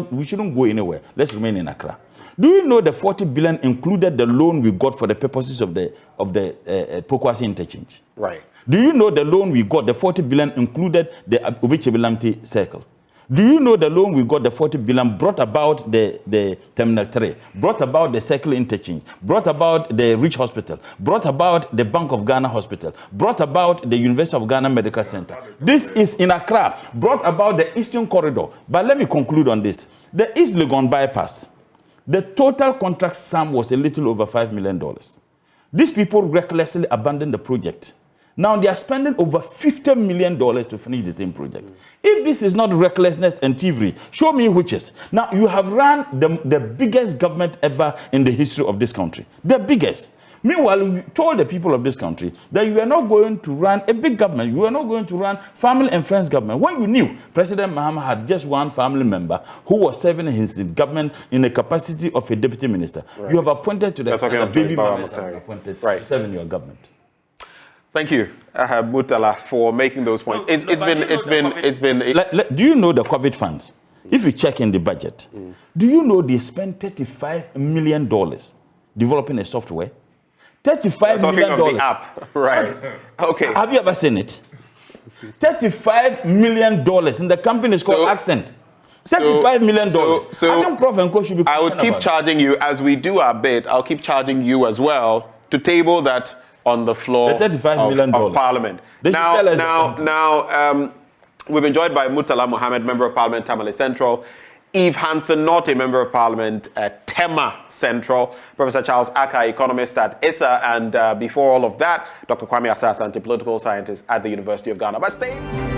we shouldn't go anywhere. Let's remain in Accra. Do you know the 40 billion included the loan we got for the purposes of the Pokwasi interchange? Right. Do you know the loan we got, the 40 billion included the Obichebilamti circle? Do you know the loan we got, the 40 billion, brought about the Terminal 3, brought about the circle interchange, brought about the Rich Hospital, brought about the Bank of Ghana Hospital, brought about the University of Ghana Medical Center. This is in Accra, brought about the Eastern Corridor. But let me conclude on this. The East Legon bypass, the total contract sum was a little over $5 million. These people recklessly abandoned the project. Now they are spending over $50 million to finish the same project. If this is not recklessness and thievery, show me which is. Now you have run the biggest government ever in the history of this country. The biggest. Meanwhile, you told the people of this country that you are not going to run a big government. You are not going to run family and friends government. When you knew President Mahama had just one family member who was serving in his government in the capacity of a deputy minister, you have appointed to the baby mamas appointed to serve in your government. Thank you, Murtala, for making those points. It's been. Do you know the COVID funds? If you check in the budget, do you know they spent $35 million developing a software? $35 million. Talking of the app, right? Okay. Have you ever seen it? $35 million, and the company is called Accent. $35 million. I think Prof and Co should be. I would keep charging you as we do our bit. I'll keep charging you as well to table that on the floor of Parliament. Now, we've been joined by Murtala Mohammed, Member of Parliament, Tamale Central. Eve Hansen, not a Member of Parliament, Tema Central. Professor Charles Aka, economist at ISA. And before all of that, Dr. Kwame Asah-Asante, political scientist at the University of Ghana. But stay.